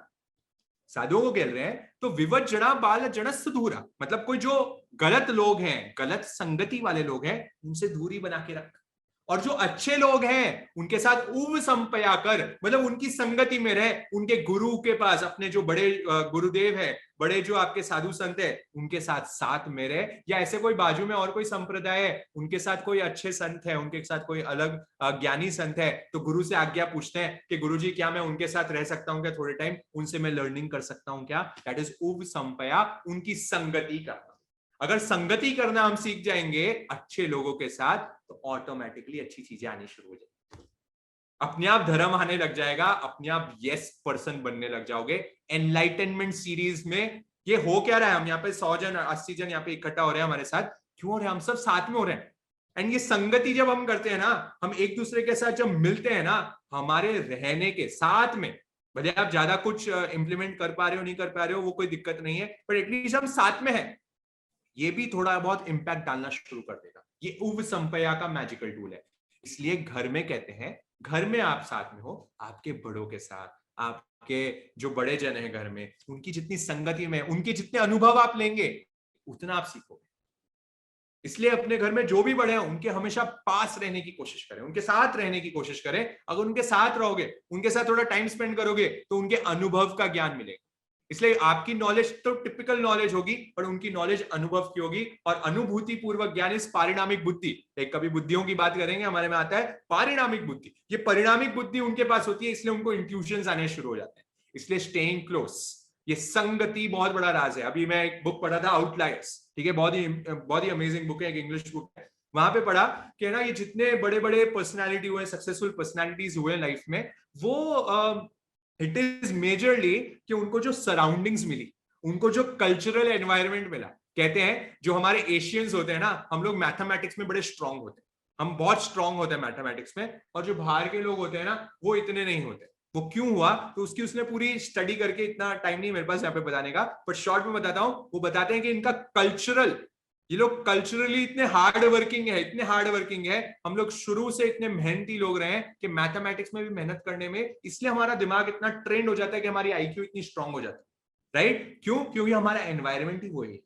साधुओं को कह रहे हैं, तो विवजना बाल जन सदूरा, मतलब कोई जो गलत लोग हैं, गलत संगति वाले लोग हैं, उनसे दूरी बना के रख। और जो अच्छे लोग हैं उनके साथ उव संपया कर, मतलब उनकी संगति में रहे, उनके गुरु के पास, अपने जो बड़े गुरुदेव है, बड़े जो आपके साधु संत है, उनके साथ साथ में रहे। या ऐसे कोई बाजू में और कोई संप्रदाय है, उनके साथ कोई अच्छे संत है, उनके साथ कोई अलग ज्ञानी संत है, तो गुरु से आज्ञा पूछते हैं कि गुरु जी क्या मैं उनके साथ रह सकता हूँ क्या थोड़े टाइम, उनसे मैं लर्निंग कर सकता हूँ क्या? दैट इज उव संपया, उनकी संगति करना। अगर संगति करना हम सीख जाएंगे अच्छे लोगों के साथ, तो ऑटोमेटिकली अच्छी चीजें आनी शुरू हो जाएगी, अपने आप धर्म आने लग जाएगा, अपने आप यस पर्सन बनने लग जाओगे। एनलाइटनमेंट सीरीज में ये हो क्या रहा है? हम यहाँ पे 100 जन 80 जन यहाँ पे इकट्ठा हो रहे हैं हमारे साथ, क्यों हो रहे हैं? हम सब साथ में हो रहे हैं। एंड ये संगति जब हम करते हैं ना, हम एक दूसरे के साथ जब मिलते हैं ना, हमारे रहने के साथ में, भले आप ज्यादा कुछ इंप्लीमेंट कर पा रहे हो नहीं कर पा रहे हो वो कोई दिक्कत नहीं है, पर एटलीस्ट हम साथ में है, ये भी थोड़ा बहुत इंपैक्ट डालना शुरू कर देगा। ये उव संपया का मैजिकल टूल है। इसलिए घर में कहते हैं, घर में आप साथ में हो, आपके बड़ों के साथ, आपके जो बड़े जन है घर में, उनकी जितनी संगति में, उनके जितने अनुभव आप लेंगे, उतना आप सीखोगे। इसलिए अपने घर में जो भी बड़े हैं उनके हमेशा पास रहने की कोशिश करें, उनके साथ रहने की कोशिश करें। अगर उनके साथ रहोगे, उनके साथ थोड़ा टाइम स्पेंड करोगे, तो उनके अनुभव का ज्ञान मिलेगा। इसलिए आपकी नॉलेज तो टिपिकल नॉलेज होगी, पर उनकी नॉलेज अनुभव की होगी। और अनुभूति पूर्वक ज्ञान इस पारिणामिक बुद्धि, एक कभी बुद्धियों की बात करेंगे, हमारे में आता है पारिणामिक बुद्धि। ये परिणामिक बुद्धि उनके पास होती है, इसलिए उनको इंट्यूशंस आने शुरू हो जाते हैं। इसलिए स्टेइंग क्लोज, ये संगति बहुत बड़ा राज है। अभी मैं एक बुक पढ़ा था, आउटलायर्स, ठीक है, बहुत ही अमेजिंग बुक है, एक इंग्लिश बुक है। वहां पे पढ़ा कि ना, ये जितने बड़े बड़े पर्सनालिटी हुए, सक्सेसफुल पर्सनालिटीज हुए लाइफ में, वो इट इज मेजरली कि उनको जो सराउंडिंग्स मिली, उनको जो कल्चरल एनवायरनमेंट मिला। कहते हैं जो हमारे एशियंस होते हैं ना, हम लोग मैथमेटिक्स में बड़े स्ट्रांग होते हैं, हम बहुत स्ट्रांग होते हैं मैथमेटिक्स में, और जो बाहर के लोग होते हैं ना, वो इतने नहीं होते। वो क्यों हुआ? तो उसकी उसने पूरी स्टडी करके, इतना टाइम नहीं मेरे पास यहाँ पे बताने का, बट शॉर्ट में बताता हूँ। वो बताते हैं कि इनका कल्चरल ये लोग कल्चरली इतने हार्ड वर्किंग है, इतने हार्ड वर्किंग है, हम लोग शुरू से इतने मेहनती लोग रहे हैं कि मैथमेटिक्स में भी मेहनत करने में, इसलिए हमारा दिमाग इतना ट्रेंड हो जाता है कि हमारी आईक्यू इतनी स्ट्रांग हो जाती है, राइट? क्यों? क्योंकि हमारा एनवायरमेंट ही वही है,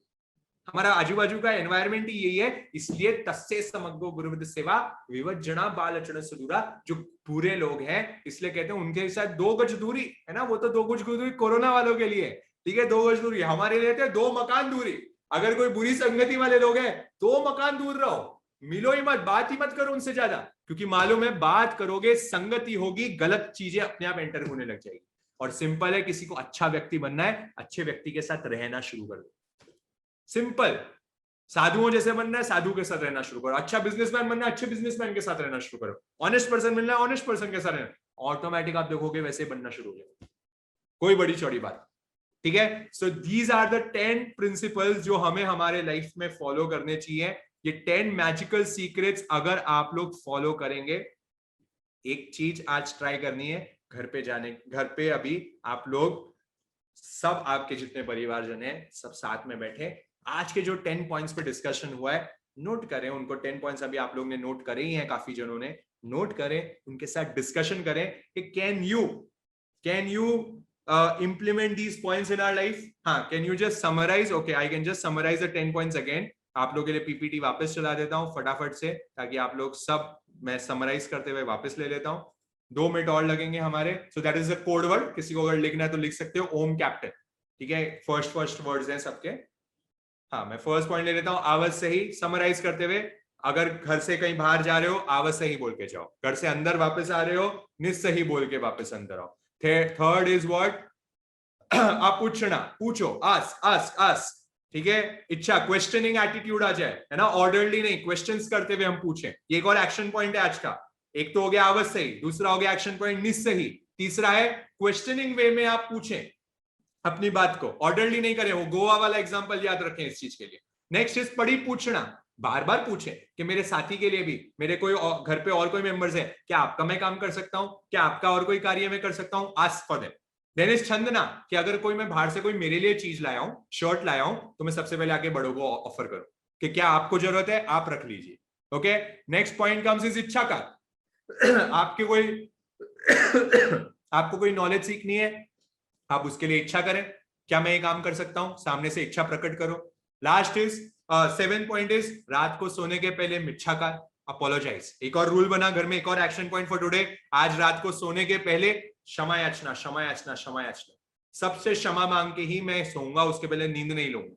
हमारा आजू बाजू का एनवायरमेंट ही यही है। इसलिए तस्से समग्रो गुरुविद सेवा विवज्जना बाल अचरण सुदूरा, जो पूरे लोग हैं इसलिए कहते हैं उनके साथ 2 गज दूरी है ना, वो तो 2 गज दूरी कोरोना वालों के लिए, ठीक है, 2 गज दूरी हमारे लिए थे 2 मकान दूरी। अगर कोई बुरी संगति वाले लोग हैं 2 मकान दूर रहो, मिलो ही मत, बात ही मत करो उनसे ज्यादा, क्योंकि मालूम है बात करोगे संगति होगी, गलत चीजें अपने आप एंटर होने लग जाएगी। और सिंपल है, किसी को अच्छा व्यक्ति बनना है, अच्छे व्यक्ति के साथ रहना शुरू कर दो, सिंपल। साधुओं जैसे बनना है, साधु के साथ रहना शुरू करो। अच्छा बिजनेसमैन बनना है, अच्छे बिजनेसमैन के साथ रहना शुरू करो। ऑनेस्ट पर्सन मिलना है, ऑनेस्ट पर्सन के साथ रहना, ऑटोमेटिक आप देखोगे वैसे बनना शुरू हो जाएगा, कोई बड़ी चौड़ी बात, ठीक है। So these are the 10 principles जो हमें हमारे लाइफ में फॉलो करने चाहिए। ये 10 मैजिकल सीक्रेट्स अगर आप लोग फॉलो करेंगे, एक चीज आज ट्राई करनी है, घर पे अभी आप लोग सब, आपके जितने परिवारजन हैं सब साथ में बैठे, आज के जो 10 पॉइंट्स पे डिस्कशन हुआ है नोट करें उनको। 10 पॉइंट्स अभी आप लोग ने नोट करे ही हैं, काफी जनों ने नोट करें, उनके साथ डिस्कशन करें कि can you implement these points in our life? हाँ, can you just summarize? Okay, I can just summarize the 10 points again. आप लोगों के लिए पीपीटी वापस चला देता हूँ फटाफट से, ताकि आप लोग सब, मैं समराइज करते हुए वापस ले लेता हूँ, 2 मिनट और लगेंगे हमारे। सो that is a code word, किसी को अगर लिखना है तो लिख सकते हो, ओम कैप्टन, ठीक है, फर्स्ट वर्ड्स हैं सबके। हाँ, मैं फर्स्ट पॉइंट ले लेता हूँ, आवज सही, समराइज करते हुए। अगर घर से कहीं बाहर जा रहे हो आवज सही बोल के जाओ, घर से अंदर वापस आ रहे हो निस्सही बोल के वापस अंदर आओ। Third is what? आप पूछना, पूछो, आस्क, ठीक है, इच्छा, क्वेश्चनिंग एटीट्यूड आ जाए, है ना, ऑर्डरली नहीं, क्वेश्चंस करते हुए हम पूछें। ये एक और एक्शन पॉइंट है आज का। एक तो हो गया आवाज सही, दूसरा हो गया एक्शन पॉइंट निस्सही, तीसरा है क्वेश्चनिंग वे में आप पूछें अपनी बात को, ऑर्डरली नहीं करें। वो गोवा वाला एग्जांपल याद रखें इस चीज के लिए। नेक्स्ट इज पढ़ी पूछना, बार बार पूछें कि मेरे साथी के लिए भी, मेरे कोई घर पे और कोई मेंबर्स है, क्या आपका मैं काम कर सकता हूं, क्या आपका और कोई कार्य मैं कर सकता हूं, ask for them. Then is छंदना, कि अगर कोई मैं बाहर से कोई मेरे लिए चीज लाया हूं, शर्ट लाया हूं, तो मैं सबसे पहले आके बड़ों को ऑफर करूं कि क्या आपको जरूरत है, आप रख लीजिए। Okay, next point comes is इच्छा का। आपको कोई नॉलेज सीखनी है, आप उसके लिए इच्छा करें, क्या मैं ये काम कर सकता हूं, सामने से इच्छा प्रकट करो। लास्ट इज 7 पॉइंट इज रात को सोने के पहले मिच्छा का अपोलोजाइज। एक और रूल बना घर में, एक और एक्शन पॉइंट फॉर टुडे, आज रात को सोने के पहले क्षमा याचना, क्षमा याचना, क्षमा याचना, सबसे क्षमा मांग के ही मैं सोऊंगा, उसके पहले नींद नहीं लूंगा।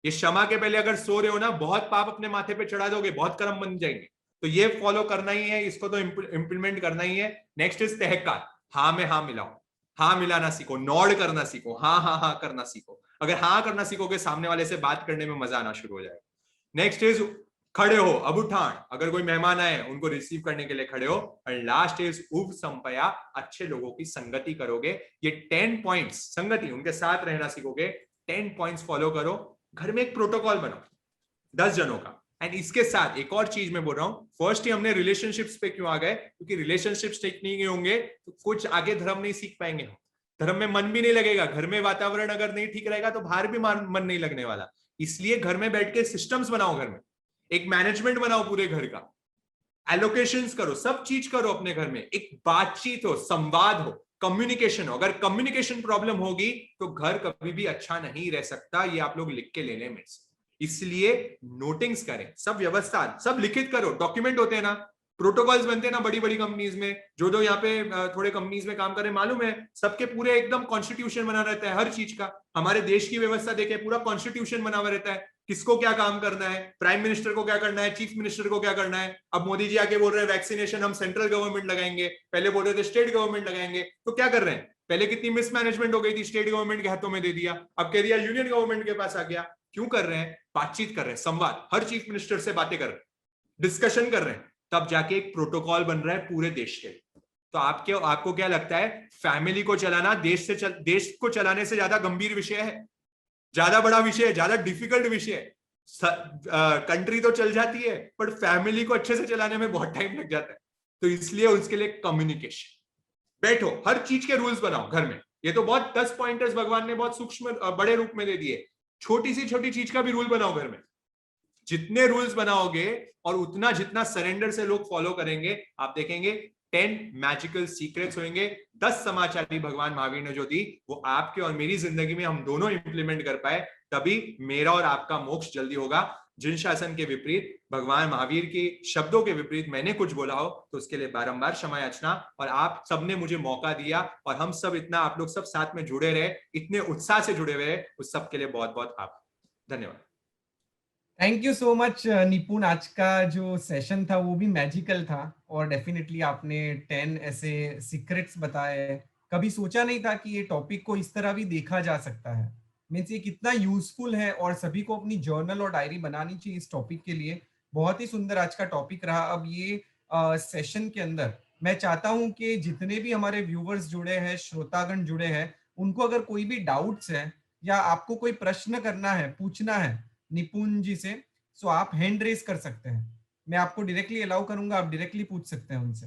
ये क्षमा के पहले अगर सो रहे हो ना, बहुत पाप अपने माथे पे चढ़ा दोगे, बहुत कर्म बन जाएंगे, तो ये फॉलो करना ही है, इसको तो इंप्लीमेंट करना ही है। नेक्स्ट इज तहक्कार, हाँ में हाँ मिलाओ, हाँ मिलाना सीखो, नॉड करना सीखो, हाँ हाँ हाँ करना सीखो। अगर हाँ करना सीखोगे, सामने वाले से बात करने में मजा आना शुरू हो जाएगा। नेक्स्ट इज खड़े हो, अब उठान, अगर कोई मेहमान आए उनको रिसीव करने के लिए खड़े हो। और लास्ट इज उप संपया, अच्छे लोगों की संगति करोगे। ये 10 पॉइंट्स, संगति, उनके साथ रहना सीखोगे, 10 पॉइंट्स फॉलो करो, घर में एक प्रोटोकॉल बनाओ 10 जनों का। एंड इसके साथ एक और चीज मैं बोल रहा हूं, फर्स्ट ही हमने रिलेशनशिप्स पे क्यों आ गए, क्योंकि रिलेशनशिप्स ठीक नहीं होंगे तो कुछ आगे धर्म नहीं सीख पाएंगे हम, धर्म में मन भी नहीं लगेगा, घर में वातावरण अगर नहीं ठीक रहेगा तो बाहर भी मन नहीं लगने वाला। इसलिए घर में बैठ के सिस्टम्स बनाओ, घर में एक मैनेजमेंट बनाओ पूरे घर का, एलोकेशंस करो, सब चीज करो अपने घर में, एक बातचीत हो, संवाद हो, कम्युनिकेशन हो। अगर कम्युनिकेशन प्रॉब्लम होगी तो घर कभी भी अच्छा नहीं रह सकता, ये आप लोग लिख के ले लें मेरे से। इसलिए नोटिंग्स करें, सब व्यवस्था, सब लिखित करो, डॉक्यूमेंट होते हैं ना, प्रोटोकॉल्स बनते हैं ना बड़ी बड़ी कंपनीज में, जो यहाँ पे थोड़े कंपनीज में काम करें, मालूम है सबके पूरे एकदम कॉन्स्टिट्यूशन बना रहता है हर चीज का। हमारे देश की व्यवस्था देखे, पूरा कॉन्स्टिट्यूशन बना हुआ रहता है, किसको क्या काम करना है, प्राइम मिनिस्टर को क्या करना है, चीफ मिनिस्टर को क्या करना है। अब मोदी जी आके बोल रहे हैं वैक्सीनेशन हम सेंट्रल गवर्नमेंट लगाएंगे, पहले बोल रहे थे स्टेट गवर्नमेंट लगाएंगे, तो क्या कर रहे हैं, पहले कितनी मिसमैनेजमेंट हो गई थी, स्टेट गवर्नमेंट के हाथों में दे दिया, अब कह दिया यूनियन गवर्नमेंट के पास आ गया। क्यों कर रहे हैं, बातचीत कर रहे हैं, संवाद, हर चीफ मिनिस्टर से बातें कर रहे हैं, डिस्कशन कर रहे हैं, तब जाके एक प्रोटोकॉल बन रहा है पूरे देश के। तो आपको क्या लगता है, फैमिली को चलाना देश को चलाने से ज्यादा गंभीर विषय है, ज्यादा बड़ा विषय है, ज्यादा डिफिकल्ट विषय है। कंट्री तो चल जाती है पर फैमिली को अच्छे से चलाने में बहुत टाइम लग जाता है। तो इसलिए उसके लिए कम्युनिकेशन, बैठो, हर चीज के रूल्स बनाओ घर में। ये तो बहुत 10 पॉइंटर्स भगवान ने बहुत सूक्ष्म बड़े रूप में दे दिए, छोटी सी छोटी चीज का भी रूल बनाओ घर में। जितने रूल्स बनाओगे और उतना जितना सरेंडर से लोग फॉलो करेंगे, आप देखेंगे 10 मैजिकल सीक्रेट्स होंगे, 10 समाचारी भगवान महावीर ने जो दी वो आपके और मेरी जिंदगी में हम दोनों इंप्लीमेंट कर पाए, तभी मेरा और आपका मोक्ष जल्दी होगा। जिन शासन के विपरीत, भगवान महावीर के शब्दों के विपरीत मैंने कुछ बोला हो तो उसके लिए बारंबार क्षमा याचना। और आप सबने मुझे मौका दिया और हम सब इतना, आप लोग सब साथ में जुड़े रहे, इतने उत्साह से जुड़े रहे, उस सब के लिए बहुत बहुत आभार, धन्यवाद। थैंक यू सो मच निपुण। आज का जो सेशन था वो भी मैजिकल था और डेफिनेटली आपने 10 ऐसे सीक्रेट्स बताए। कभी सोचा नहीं था कि ये टॉपिक को इस तरह भी देखा जा सकता है। मीन्स ये कितना यूजफुल है और सभी को अपनी जर्नल और डायरी बनानी चाहिए इस टॉपिक के लिए। बहुत ही सुंदर आज का टॉपिक रहा। अब ये सेशन के अंदर मैं चाहता हूं कि जितने भी हमारे व्यूवर्स जुड़े हैं, श्रोतागण जुड़े हैं, उनको अगर कोई भी डाउट्स है या आपको कोई प्रश्न करना है, पूछना है निपुण जी से, सो आप हैंड रेज कर सकते हैं। मैं आपको डायरेक्टली अलाउ करूंगा, आप डायरेक्टली पूछ सकते हैं उनसे।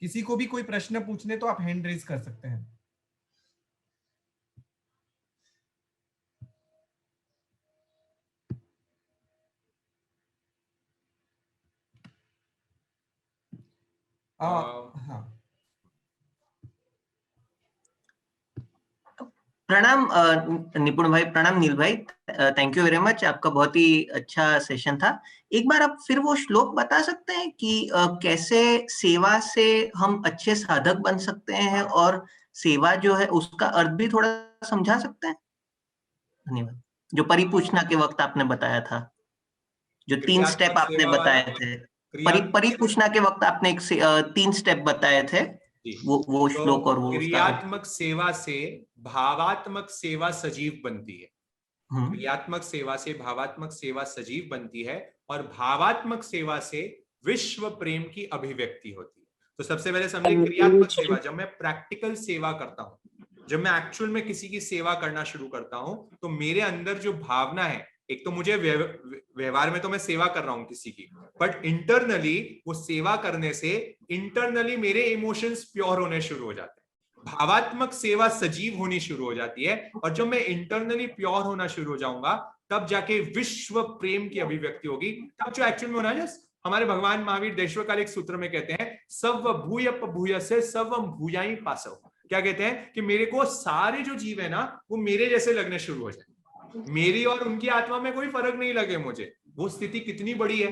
किसी को भी कोई प्रश्न पूछने तो आप हैंड रेज कर सकते हैं। हाँ, प्रणाम निपुण भाई, प्रणाम नील भाई, थैंक यू वेरी मच। आपका बहुत ही अच्छा सेशन था। एक बार आप फिर वो श्लोक बता सकते हैं कि कैसे सेवा से हम अच्छे साधक बन सकते हैं, और सेवा जो है उसका अर्थ भी थोड़ा समझा सकते हैं? धन्यवाद। जो परिपूछना के वक्त आपने बताया था, जो 3 स्टेप आपने बताए थे, परिपूछना के वक्त आपने 3 स्टेप बताए थे, वो श्लोक और वो क्रियात्मक सेवा से भावात्मक सेवा सजीव बनती है। क्रियात्मक सेवा से भावात्मक सेवा सजीव बनती है और भावात्मक सेवा से विश्व प्रेम की अभिव्यक्ति होती है। तो सबसे पहले समझे क्रियात्मक सेवा, जब मैं प्रैक्टिकल सेवा करता हूं, जब मैं एक्चुअल में किसी की सेवा करना शुरू करता हूं, तो मेरे अंदर जो भावना है, एक तो मुझे व्यवहार में तो मैं सेवा कर रहा हूं किसी की, बट इंटरनली वो सेवा करने से इंटरनली मेरे इमोशंस प्योर होने शुरू हो जाते हैं। भावात्मक सेवा सजीव होनी शुरू हो जाती है और जब मैं इंटरनली प्योर होना शुरू हो जाऊंगा, तब जाके विश्व प्रेम की अभिव्यक्ति होगी। तब जो एक्चुअल में होना है, हमारे भगवान महावीर देशवकाल एक सूत्र में कहते हैं, सव भूयप भूयसे सवम भूयाई पासव। क्या कहते हैं कि मेरे को सारे जो जीव है ना, वो मेरे जैसे लगने शुरू हो जाए, मेरी और उनकी आत्मा में कोई फर्क नहीं लगे मुझे। वो स्थिति कितनी बड़ी है,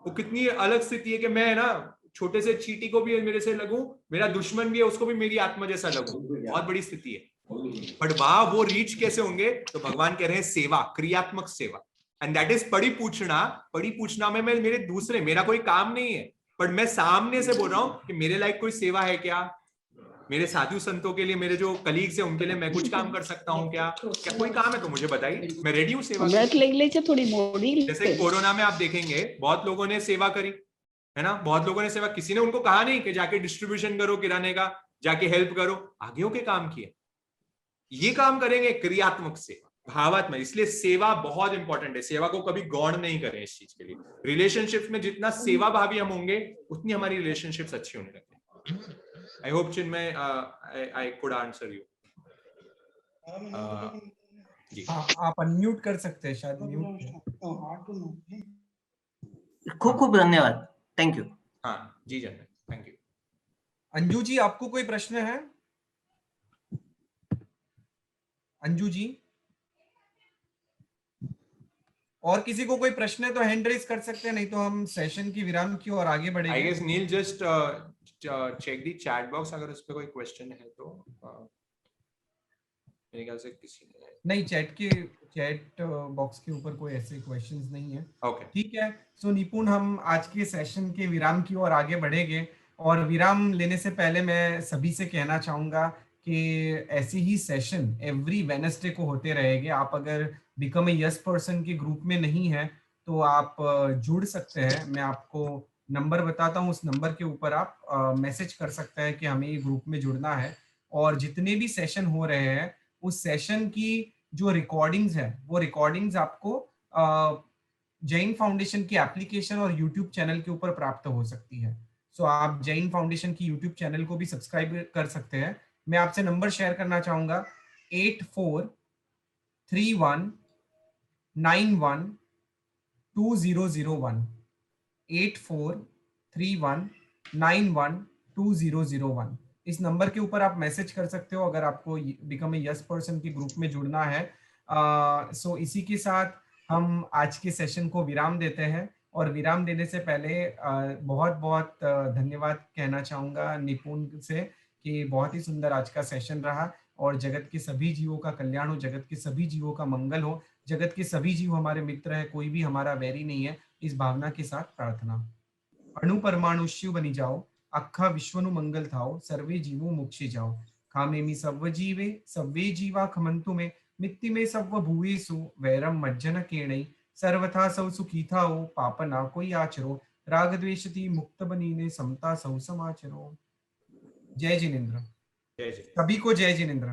वो कितनी अलग स्थिति है कि मैं ना छोटे से चींटी को भी मेरे से लगूं, मेरा दुश्मन भी है उसको भी मेरी आत्मा जैसा लगूं। बहुत बड़ी स्थिति है। बट वहां वो रीच कैसे होंगे? तो भगवान कह रहे हैं सेवा, क्रियात्मक सेवा, एंड दैट इज पढ़ी पूछना। पढ़ी पूछना में मैं मेरे दूसरे, मेरा कोई काम नहीं है, बट मैं सामने से बोल रहा हूं कि मेरे लायक कोई सेवा है क्या, मेरे साधु संतों के लिए, मेरे जो कलीग्स हैं उनके लिए मैं कुछ काम कर सकता हूँ क्या? क्या कोई काम है तो मुझे बताइए, मैं रेडी हूँ सेवा के। जैसे कोरोना में आप देखेंगे बहुत लोगों ने सेवा करी है ना, बहुत लोगों ने सेवा, किसी ने उनको कहा नहीं कि जाके डिस्ट्रीब्यूशन करो किराने का, जाके हेल्प करो, आगे होके काम किए। ये काम करेंगे क्रियात्मक सेवा, भावात्मक। इसलिए सेवा बहुत इंपॉर्टेंट है, सेवा को कभी गौण नहीं करें इस चीज के लिए। रिलेशनशिप में जितना सेवा भावी हम होंगे, उतनी हमारी रिलेशनशिप्स अच्छी होने लगती है। I hope Chinmay, I could answer you. आप अनम्यूट कर सकते हैं, शायद म्यूट। खूब खूब धन्यवाद, थैंक यू। हाँ जी general, thank you. Anju ji, आपको कोई प्रश्न है? अंजू जी, और किसी को कोई प्रश्न है तो हैंड रेज कर सकते हैं, नहीं तो हम सेशन की विराम की ओर आगे बढ़ेंगे। I guess Neil just check the chat box, अगर उस पे कोई क्वेश्चन है तो मेरे ख्याल से किसी ने नहीं, चैट बॉक्स के ऊपर कोई ऐसे क्वेश्चंस नहीं है। ओके ठीक है। सो निपुण, हम आज के सेशन के विराम की ओर आगे बढ़ेंगे, और विराम लेने से पहले मैं सभी से कहना चाहूंगा कि ऐसी ही सेशन एवरी वेडनेसडे को होते रहेंगे। आप अगर बिकम ए यस पर्सन के ग्रुप में नहीं है तो आप जुड़ सकते हैं। मैं आपको नंबर बताता हूँ, उस नंबर के ऊपर आप मैसेज कर सकते हैं कि हमें ये ग्रुप में जुड़ना है। और जितने भी सेशन हो रहे हैं उस सेशन की जो रिकॉर्डिंग्स है, वो रिकॉर्डिंग्स आपको जैन फाउंडेशन की एप्लीकेशन और यूट्यूब चैनल के ऊपर प्राप्त हो सकती है। सो आप जैन फाउंडेशन की यूट्यूब चैनल को भी सब्सक्राइब कर सकते हैं। मैं आपसे नंबर शेयर करना चाहूंगा, 843191 2001 8431912001 इस नंबर के ऊपर आप मैसेज कर सकते हो अगर आपको बिकम ए यस पर्सन के ग्रुप में जुड़ना है। सो इसी के साथ हम आज के सेशन को विराम देते हैं और विराम देने से पहले बहुत बहुत धन्यवाद कहना चाहूंगा निपुण से कि बहुत ही सुंदर आज का सेशन रहा और जगत के सभी जीवों का कल्याण हो, जगत के सभी जीवों का मंगल हो, जगत के सभी जीव हमारे मित्र है, कोई भी हमारा वैरी नहीं है, इस भावना के साथ प्रार्थना। अणु परमाणु शिव बनी जाओ, अखा विश्वनु मंगल थाओ, सर्वे जीवो मोक्षे जाओ। कामेमि सव्व जीवे सव्वे जीवा खमंतु में, मित्ति में सव्व भूयेषु वैरम मज्जन केणै। सर्वथा सौ सुखी थाओ, पाप ना कोई आचरो, राग द्वेषति मुक्त बनीने, समता सौ समाचरो। जय जिनेन्द्र। जय जय। सभी को जय जिनेन्द्र।